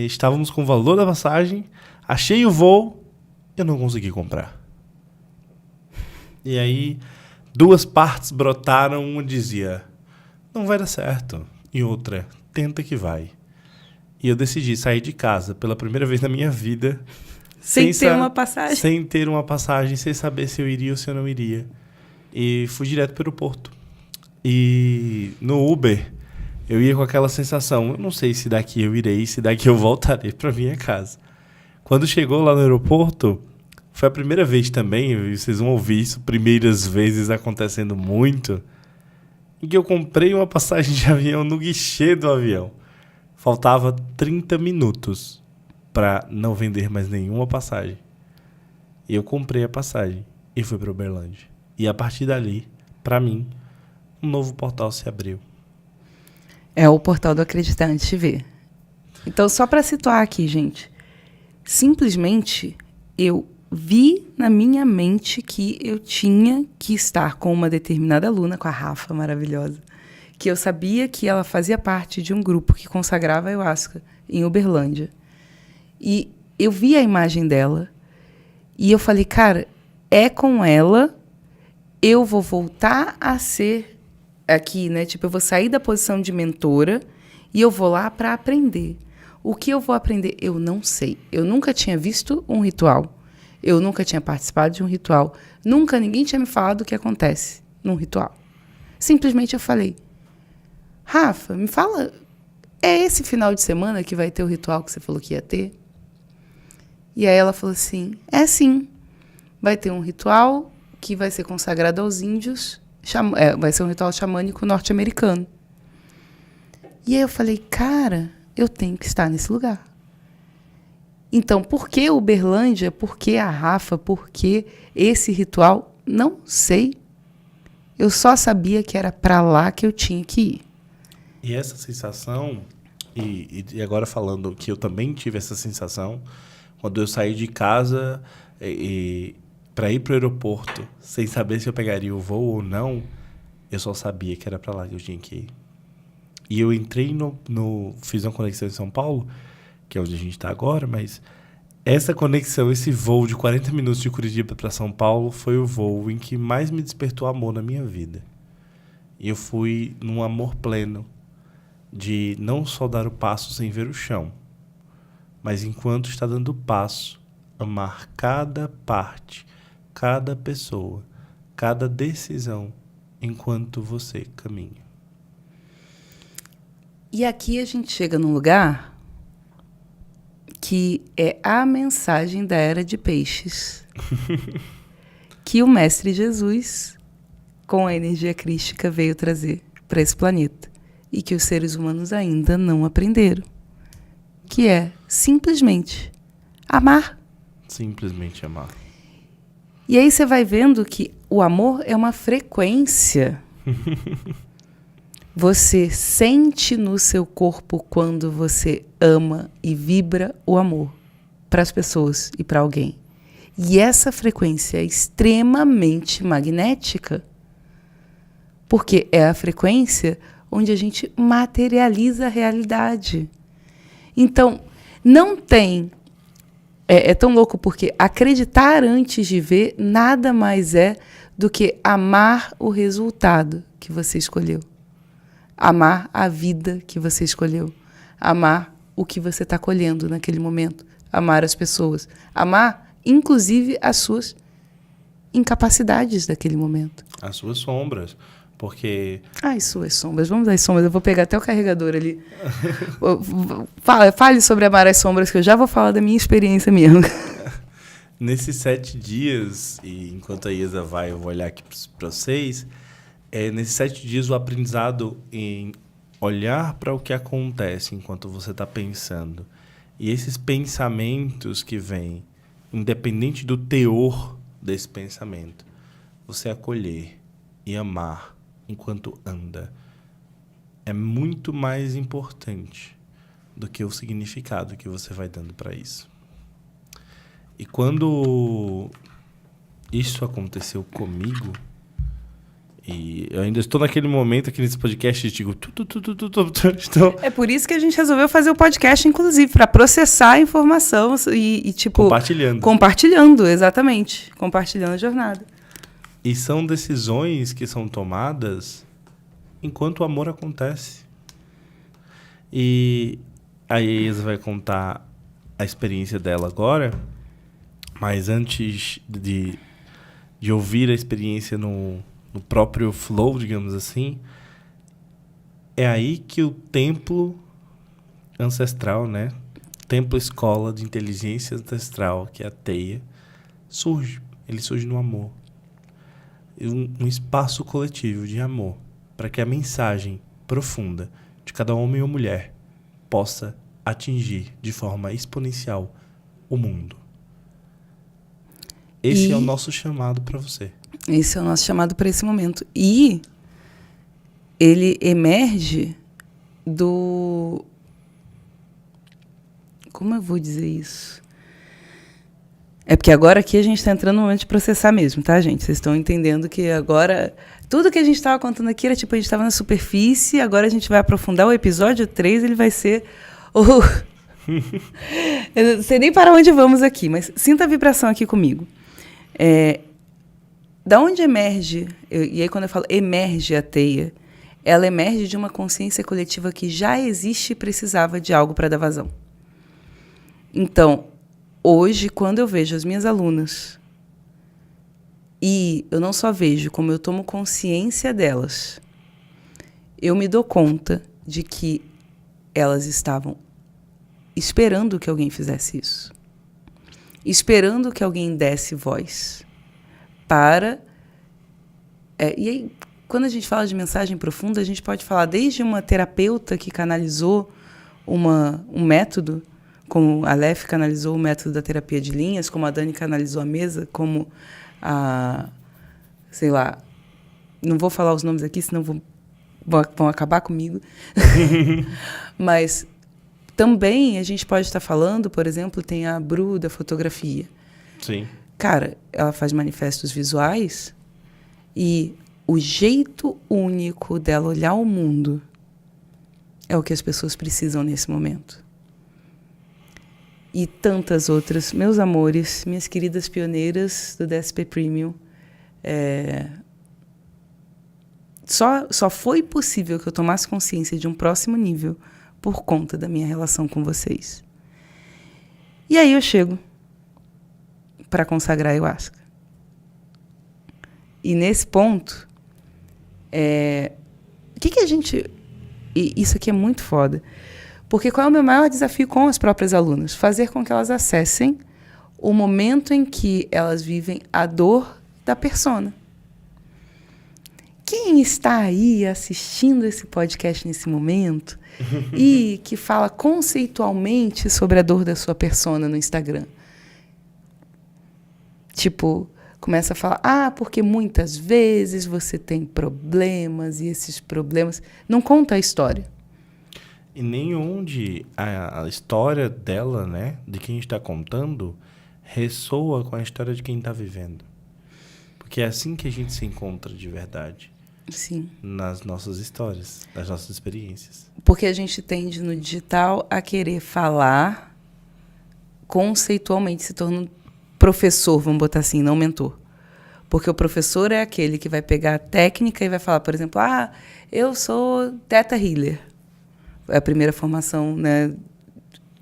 Estávamos com o valor da passagem. Achei o voo. Eu não consegui comprar. E aí, 2 partes brotaram. Uma dizia, não vai dar certo. E outra, tenta que vai. E eu decidi sair de casa pela primeira vez na minha vida. Sem ter uma passagem. Sem ter uma passagem, sem saber se eu iria ou se eu não iria. E fui direto para o aeroporto. E no Uber, eu ia com aquela sensação, eu não sei se daqui eu irei, se daqui eu voltarei para minha casa. Quando chegou lá no aeroporto, foi a primeira vez também, e vocês vão ouvir isso primeiras vezes acontecendo muito, em que eu comprei uma passagem de avião no guichê do avião. Faltava 30 minutos para não vender mais nenhuma passagem. E eu comprei a passagem e fui para Uberlândia. E a partir dali, para mim, um novo portal se abriu. É o portal do acreditar antes de ver. Então, só para situar aqui, gente, simplesmente eu vi na minha mente que eu tinha que estar com uma determinada aluna, com a Rafa maravilhosa, que eu sabia que ela fazia parte de um grupo que consagrava a ayahuasca em Uberlândia. E eu vi a imagem dela e eu falei, cara, é com ela, eu vou voltar a ser aqui, né? Tipo, eu vou sair da posição de mentora e eu vou lá para aprender. O que eu vou aprender? Eu não sei. Eu nunca tinha visto um ritual. Eu nunca tinha participado de um ritual. Nunca ninguém tinha me falado o que acontece num ritual. Simplesmente eu falei, Rafa, me fala, é esse final de semana que vai ter o ritual que você falou que ia ter? E aí ela falou assim, é sim. Vai ter um ritual que vai ser consagrado aos índios, vai ser um ritual xamânico norte-americano. E aí eu falei, cara, eu tenho que estar nesse lugar. Então, por que Uberlândia? Por que a Rafa? Por que esse ritual? Não sei. Eu só sabia que era para lá que eu tinha que ir. E essa sensação, e agora falando que eu também tive essa sensação, quando eu saí de casa para ir para o aeroporto, sem saber se eu pegaria o voo ou não, eu só sabia que era para lá que eu tinha que ir. E eu entrei fiz uma conexão em São Paulo, que é onde a gente está agora, mas essa conexão, esse voo de 40 minutos de Curitiba para São Paulo foi o voo em que mais me despertou amor na minha vida. E eu fui num amor pleno de não só dar o passo sem ver o chão, mas enquanto está dando o passo, amar cada parte, cada pessoa, cada decisão, enquanto você caminha. E aqui a gente chega num lugar que é a mensagem da Era de Peixes, que o Mestre Jesus, com a energia crística, veio trazer para esse planeta e que os seres humanos ainda não aprenderam, que é simplesmente amar. Simplesmente amar. E aí você vai vendo que o amor é uma frequência. Você sente no seu corpo quando você ama e vibra o amor para as pessoas e para alguém. E essa frequência é extremamente magnética. Porque é a frequência onde a gente materializa a realidade. Então, não tem... É tão louco porque acreditar antes de ver nada mais é do que amar o resultado que você escolheu. Amar a vida que você escolheu. Amar o que você está colhendo naquele momento. Amar as pessoas. Amar, inclusive, as suas incapacidades daquele momento. As suas sombras. Porque... As suas sombras. Vamos às sombras. Eu vou pegar até o carregador ali. Fale sobre amar as sombras, que eu já vou falar da minha experiência mesmo. Nesses 7 dias, e enquanto a Isa vai, eu vou olhar aqui para vocês, nesses 7 dias o aprendizado em olhar para o que acontece enquanto você está pensando. E esses pensamentos que vêm, independente do teor desse pensamento, você acolher e amar enquanto anda é muito mais importante do que o significado que você vai dando para isso. E quando isso aconteceu comigo, e eu ainda estou naquele momento aqui nesse podcast e digo... Então, é por isso que a gente resolveu fazer o podcast, inclusive, para processar a informação e tipo... Compartilhando, exatamente. Compartilhando a jornada. E são decisões que são tomadas enquanto o amor acontece. E a Isa vai contar a experiência dela agora, mas antes de ouvir a experiência no próprio flow, digamos assim, é aí que o templo ancestral, né? Templo escola de inteligência ancestral, que é a Teia, surge. Ele surge no amor. Um espaço coletivo de amor, para que a mensagem profunda de cada homem ou mulher possa atingir de forma exponencial o mundo. Esse é o nosso chamado para você. Esse é o nosso chamado para esse momento. E ele emerge do... Como eu vou dizer isso? É porque agora aqui a gente está entrando no momento de processar mesmo, tá, gente? Vocês estão entendendo que agora... Tudo que a gente estava contando aqui era tipo, a gente estava na superfície, agora a gente vai aprofundar. O episódio 3, ele vai ser... Eu não sei nem para onde vamos aqui, mas sinta a vibração aqui comigo. Da onde emerge... E aí quando eu falo emerge a Teia, ela emerge de uma consciência coletiva que já existe e precisava de algo para dar vazão. Então... Hoje, quando eu vejo as minhas alunas, e eu não só vejo, como eu tomo consciência delas, eu me dou conta de que elas estavam esperando que alguém fizesse isso. Esperando que alguém desse voz para... e aí, quando a gente fala de mensagem profunda, a gente pode falar desde uma terapeuta que canalizou um método, como a Aleph canalizou o método da terapia de linhas, como a Dani canalizou a mesa, como sei lá, não vou falar os nomes aqui, senão vão acabar comigo. Mas também a gente pode estar falando, por exemplo, tem a Bru da fotografia. Sim. Cara, ela faz manifestos visuais e o jeito único dela olhar o mundo é o que as pessoas precisam nesse momento. E tantas outras, meus amores, minhas queridas pioneiras do DSP Premium, só foi possível que eu tomasse consciência de um próximo nível por conta da minha relação com vocês. E aí eu chego para consagrar a Ayahuasca. E nesse ponto, o que a gente... E isso aqui é muito foda. Porque qual é o meu maior desafio com as próprias alunas? Fazer com que elas acessem o momento em que elas vivem a dor da persona. Quem está aí assistindo esse podcast nesse momento e que fala conceitualmente sobre a dor da sua persona no Instagram? Tipo, começa a falar, porque muitas vezes você tem problemas e esses problemas... Não conta a história. E nem onde a história dela, né, de quem está contando, ressoa com a história de quem está vivendo. Porque é assim que a gente se encontra de verdade. Sim. nas nossas histórias, nas nossas experiências. Porque a gente tende no digital a querer falar conceitualmente, se torna um professor, vamos botar assim, não mentor. Porque o professor é aquele que vai pegar a técnica e vai falar, por exemplo, eu sou Theta Healer. É a primeira formação, né,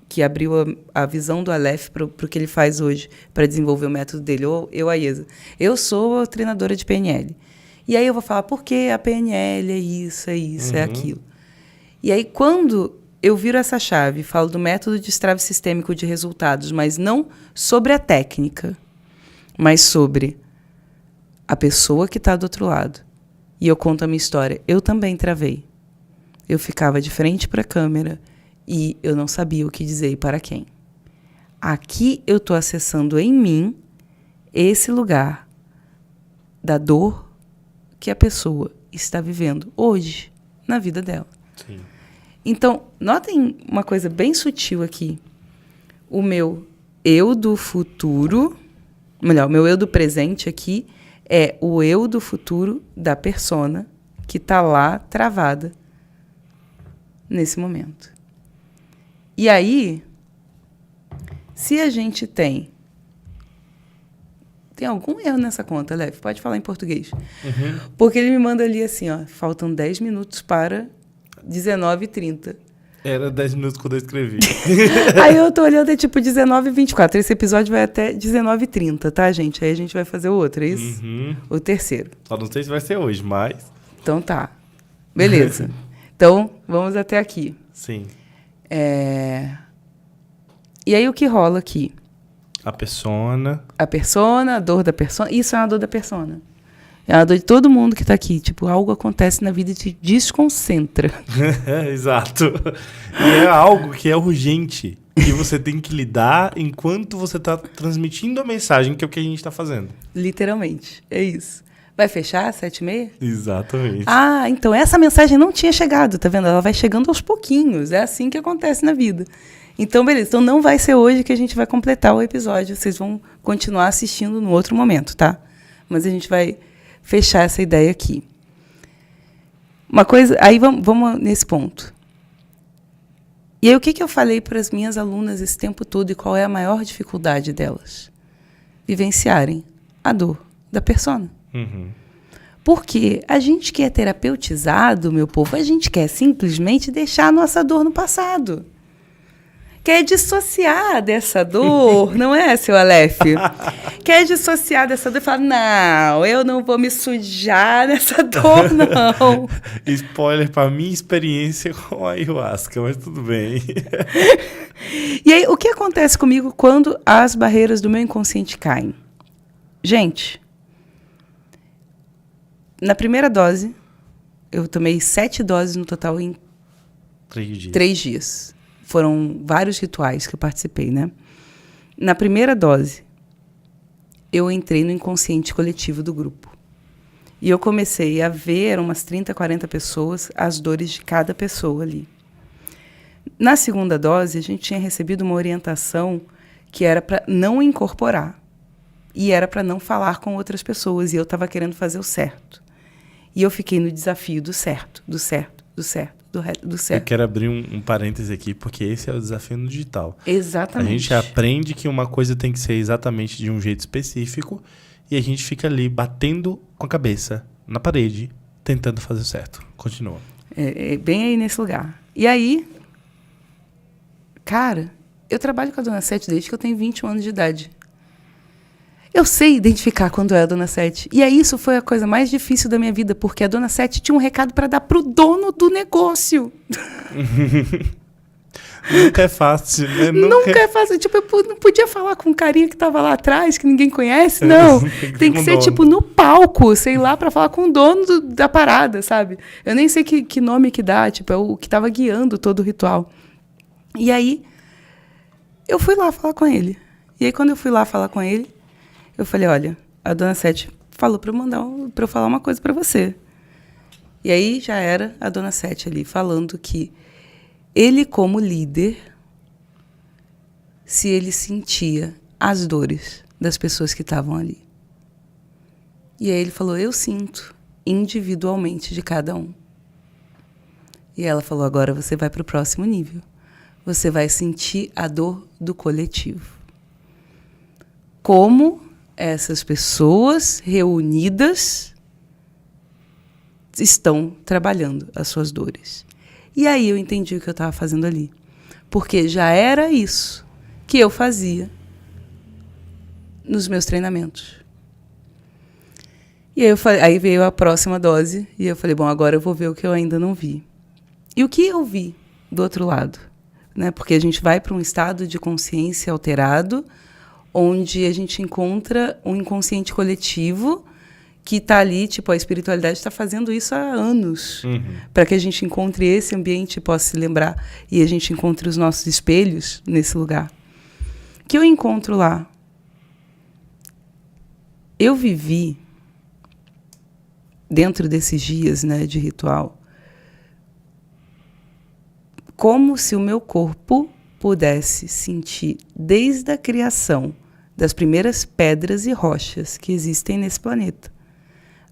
que abriu a visão do Aleph para o que ele faz hoje, para desenvolver o método dele. Ou eu, a Iesa. Eu sou treinadora de PNL. E aí eu vou falar, por que a PNL é isso, é aquilo. E aí, quando eu viro essa chave, falo do método de estrave sistêmico de resultados, mas não sobre a técnica, mas sobre a pessoa que está do outro lado. E eu conto a minha história. Eu também travei. Eu ficava de frente para a câmera e eu não sabia o que dizer e para quem. Aqui eu estou acessando em mim esse lugar da dor que a pessoa está vivendo hoje na vida dela. Sim. Então, notem uma coisa bem sutil aqui. O meu eu do futuro, melhor, o meu eu do presente aqui é o eu do futuro da persona que está lá travada nesse momento. E aí, se a gente tem algum erro nessa conta, Lev, pode falar em português. Porque ele me manda ali assim, faltam 10 minutos para 19h30. Era 10 minutos quando eu escrevi. Aí eu tô olhando, é tipo 19h24. Esse episódio vai até 19h30, tá, gente? Aí a gente vai fazer o outro, é isso? O terceiro. Só não sei se vai ser hoje, mas... Então tá. Beleza. Então, vamos até aqui. Sim. E aí o que rola aqui? A persona, A dor da persona. Isso é uma dor da persona. É uma dor de todo mundo que tá aqui. Tipo, algo acontece na vida e te desconcentra. Exato. E é algo que é urgente, que você tem que lidar enquanto você está transmitindo a mensagem, que é o que a gente está fazendo. Literalmente. É isso. Vai fechar às 7h30? Exatamente. Então essa mensagem não tinha chegado, tá vendo? Ela vai chegando aos pouquinhos. É assim que acontece na vida. Então, beleza. Então não vai ser hoje que a gente vai completar o episódio. Vocês vão continuar assistindo no outro momento, tá? Mas a gente vai fechar essa ideia aqui. Uma coisa... Aí vamos nesse ponto. E aí o que eu falei para as minhas alunas esse tempo todo e qual é a maior dificuldade delas? Vivenciarem a dor da persona. Porque a gente que é terapeutizado, meu povo, a gente quer simplesmente deixar a nossa dor no passado. Quer dissociar dessa dor, não é, seu Aleph? Quer dissociar dessa dor e falar, não, eu não vou me sujar nessa dor, não. Spoiler para minha experiência com a ayahuasca, mas tudo bem. E aí, o que acontece comigo quando as barreiras do meu inconsciente caem? Gente, na primeira dose, eu tomei 7 doses no total em 3 dias. Foram vários rituais que eu participei, né? Na primeira dose, eu entrei no inconsciente coletivo do grupo. E eu comecei a ver, eram umas 30, 40 pessoas, as dores de cada pessoa ali. Na segunda dose, a gente tinha recebido uma orientação que era para não incorporar. E era para não falar com outras pessoas. E eu estava querendo fazer o certo. E eu fiquei no desafio do certo, do certo, do certo. Do certo. Eu quero abrir um parêntese aqui, porque esse é o desafio no digital. Exatamente. A gente aprende que uma coisa tem que ser exatamente de um jeito específico e a gente fica ali batendo com a cabeça na parede, tentando fazer o certo. Continua. É bem aí nesse lugar. E aí, cara, eu trabalho com a Dona Sete desde que eu tenho 21 anos de idade. Eu sei identificar quando é a Dona Sete. E aí isso foi a coisa mais difícil da minha vida, porque a Dona Sete tinha um recado para dar pro dono do negócio. Nunca é fácil, né? Nunca é fácil. Tipo, eu não podia falar com um carinha que tava lá atrás, que ninguém conhece, não. Tem que ser, tipo, no palco, sei lá, para falar com o dono da parada, sabe? Eu nem sei que nome que dá, tipo, é o que tava guiando todo o ritual. E aí, eu fui lá falar com ele. E aí, quando eu fui lá falar com ele, eu falei, olha, a Dona Sete falou para eu falar uma coisa para você. E aí já era a Dona Sete ali falando que ele, como líder, se ele sentia as dores das pessoas que estavam ali. E aí ele falou, eu sinto. individualmente de cada um. E ela falou, agora você vai para o próximo nível. Você vai sentir a dor do coletivo. Como essas pessoas reunidas estão trabalhando as suas dores. E aí eu entendi o que eu estava fazendo ali. Porque já era isso que eu fazia nos meus treinamentos. E aí veio a próxima dose e eu falei, bom, agora eu vou ver o que eu ainda não vi. E o que eu vi do outro lado? Né? Porque a gente vai para um estado de consciência alterado, onde a gente encontra um inconsciente coletivo que está ali, tipo, a espiritualidade está fazendo isso há anos, para que a gente encontre esse ambiente e possa se lembrar, e a gente encontre os nossos espelhos nesse lugar. O que eu encontro lá? Eu vivi, dentro desses dias, né, de ritual, como se o meu corpo pudesse sentir, desde a criação das primeiras pedras e rochas que existem nesse planeta,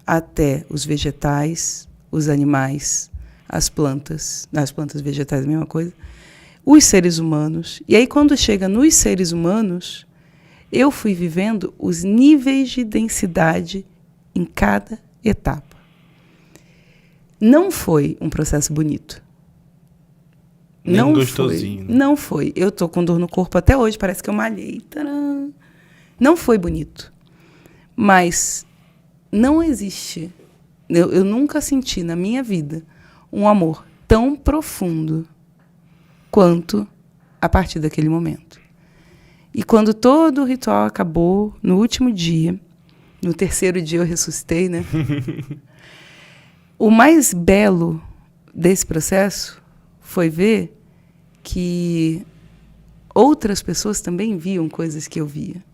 até os vegetais, os animais, as plantas vegetais, a mesma coisa, os seres humanos. E aí, quando chega nos seres humanos, eu fui vivendo os níveis de densidade em cada etapa. Não foi um processo bonito. Nem gostosinho. Não foi. Eu tô com dor no corpo até hoje, parece que eu malhei. Tcharam! Não foi bonito. Mas não existe. Eu nunca senti na minha vida um amor tão profundo quanto a partir daquele momento. E quando todo o ritual acabou, no último dia, no terceiro dia eu ressuscitei, né? O mais belo desse processo foi ver que outras pessoas também viam coisas que eu via.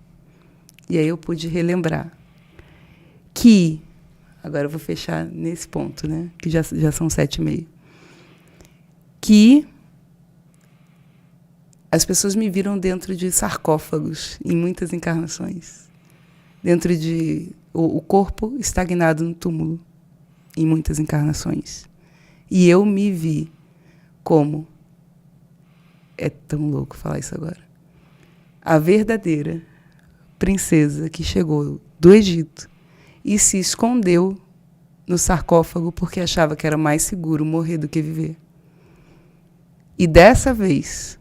E aí eu pude relembrar que, agora eu vou fechar nesse ponto, né? Que já são 7h30, que as pessoas me viram dentro de sarcófagos em muitas encarnações, dentro de o corpo estagnado no túmulo em muitas encarnações. E eu me vi como, é tão louco falar isso agora, a verdadeira princesa que chegou do Egito e se escondeu no sarcófago porque achava que era mais seguro morrer do que viver. E dessa vez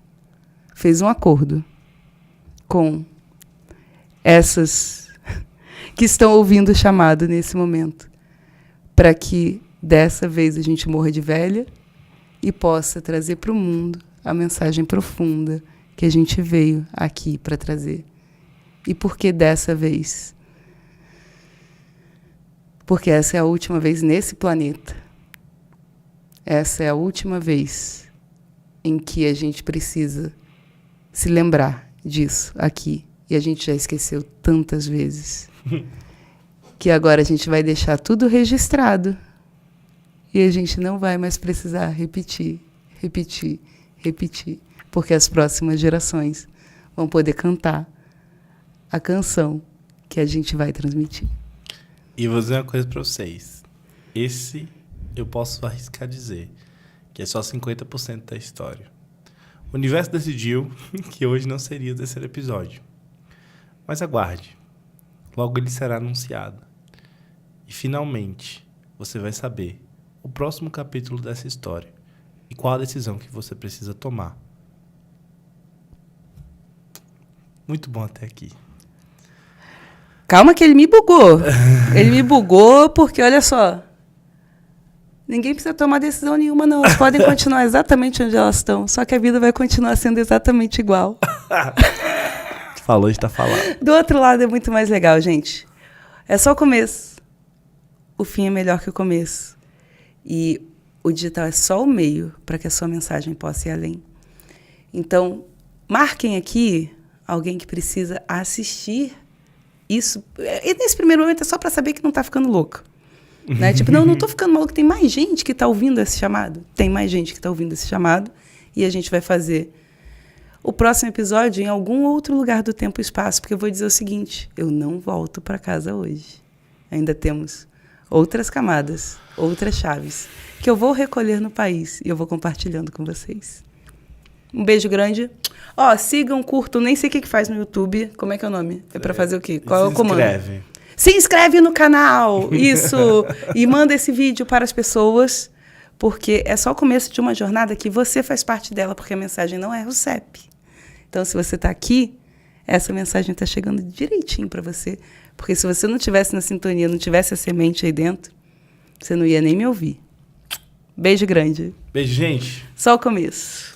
fez um acordo com essas que estão ouvindo o chamado nesse momento, para que dessa vez a gente morra de velha e possa trazer para o mundo a mensagem profunda que a gente veio aqui para trazer. E por que dessa vez? Porque essa é a última vez nesse planeta. Essa é a última vez em que a gente precisa se lembrar disso aqui. E a gente já esqueceu tantas vezes. Que agora a gente vai deixar tudo registrado. E a gente não vai mais precisar repetir. Porque as próximas gerações vão poder cantar a canção que a gente vai transmitir. E vou dizer uma coisa para vocês. Esse, eu posso arriscar dizer, que é só 50% da história. O universo decidiu que hoje não seria o terceiro episódio. Mas aguarde. Logo ele será anunciado. E finalmente, você vai saber o próximo capítulo dessa história e qual a decisão que você precisa tomar. Muito bom até aqui. Calma que ele me bugou. Ele me bugou porque, olha só, ninguém precisa tomar decisão nenhuma, não. Elas podem continuar exatamente onde elas estão, só que a vida vai continuar sendo exatamente igual. Falou, está falando. Do outro lado é muito mais legal, gente. É só o começo. O fim é melhor que o começo. E o digital é só o meio para que a sua mensagem possa ir além. Então, marquem aqui alguém que precisa assistir isso. E nesse primeiro momento é só para saber que não está ficando louco. Né? Tipo, não estou ficando maluco. Tem mais gente que está ouvindo esse chamado. Tem mais gente que está ouvindo esse chamado. E a gente vai fazer o próximo episódio em algum outro lugar do tempo e espaço. Porque eu vou dizer o seguinte, eu não volto para casa hoje. Ainda temos outras camadas, outras chaves, que eu vou recolher no país e eu vou compartilhando com vocês. Um beijo grande. Ó, sigam, curtam, nem sei o que faz no YouTube. Como é que é o nome? É pra fazer o quê? Qual é o comando? Se inscreve no canal, isso! E manda esse vídeo para as pessoas, porque é só o começo de uma jornada que você faz parte dela, porque a mensagem não é o CEP. Então, se você está aqui, essa mensagem está chegando direitinho para você. Porque se você não estivesse na sintonia, não tivesse a semente aí dentro, você não ia nem me ouvir. Beijo grande. Beijo, gente. Só o começo.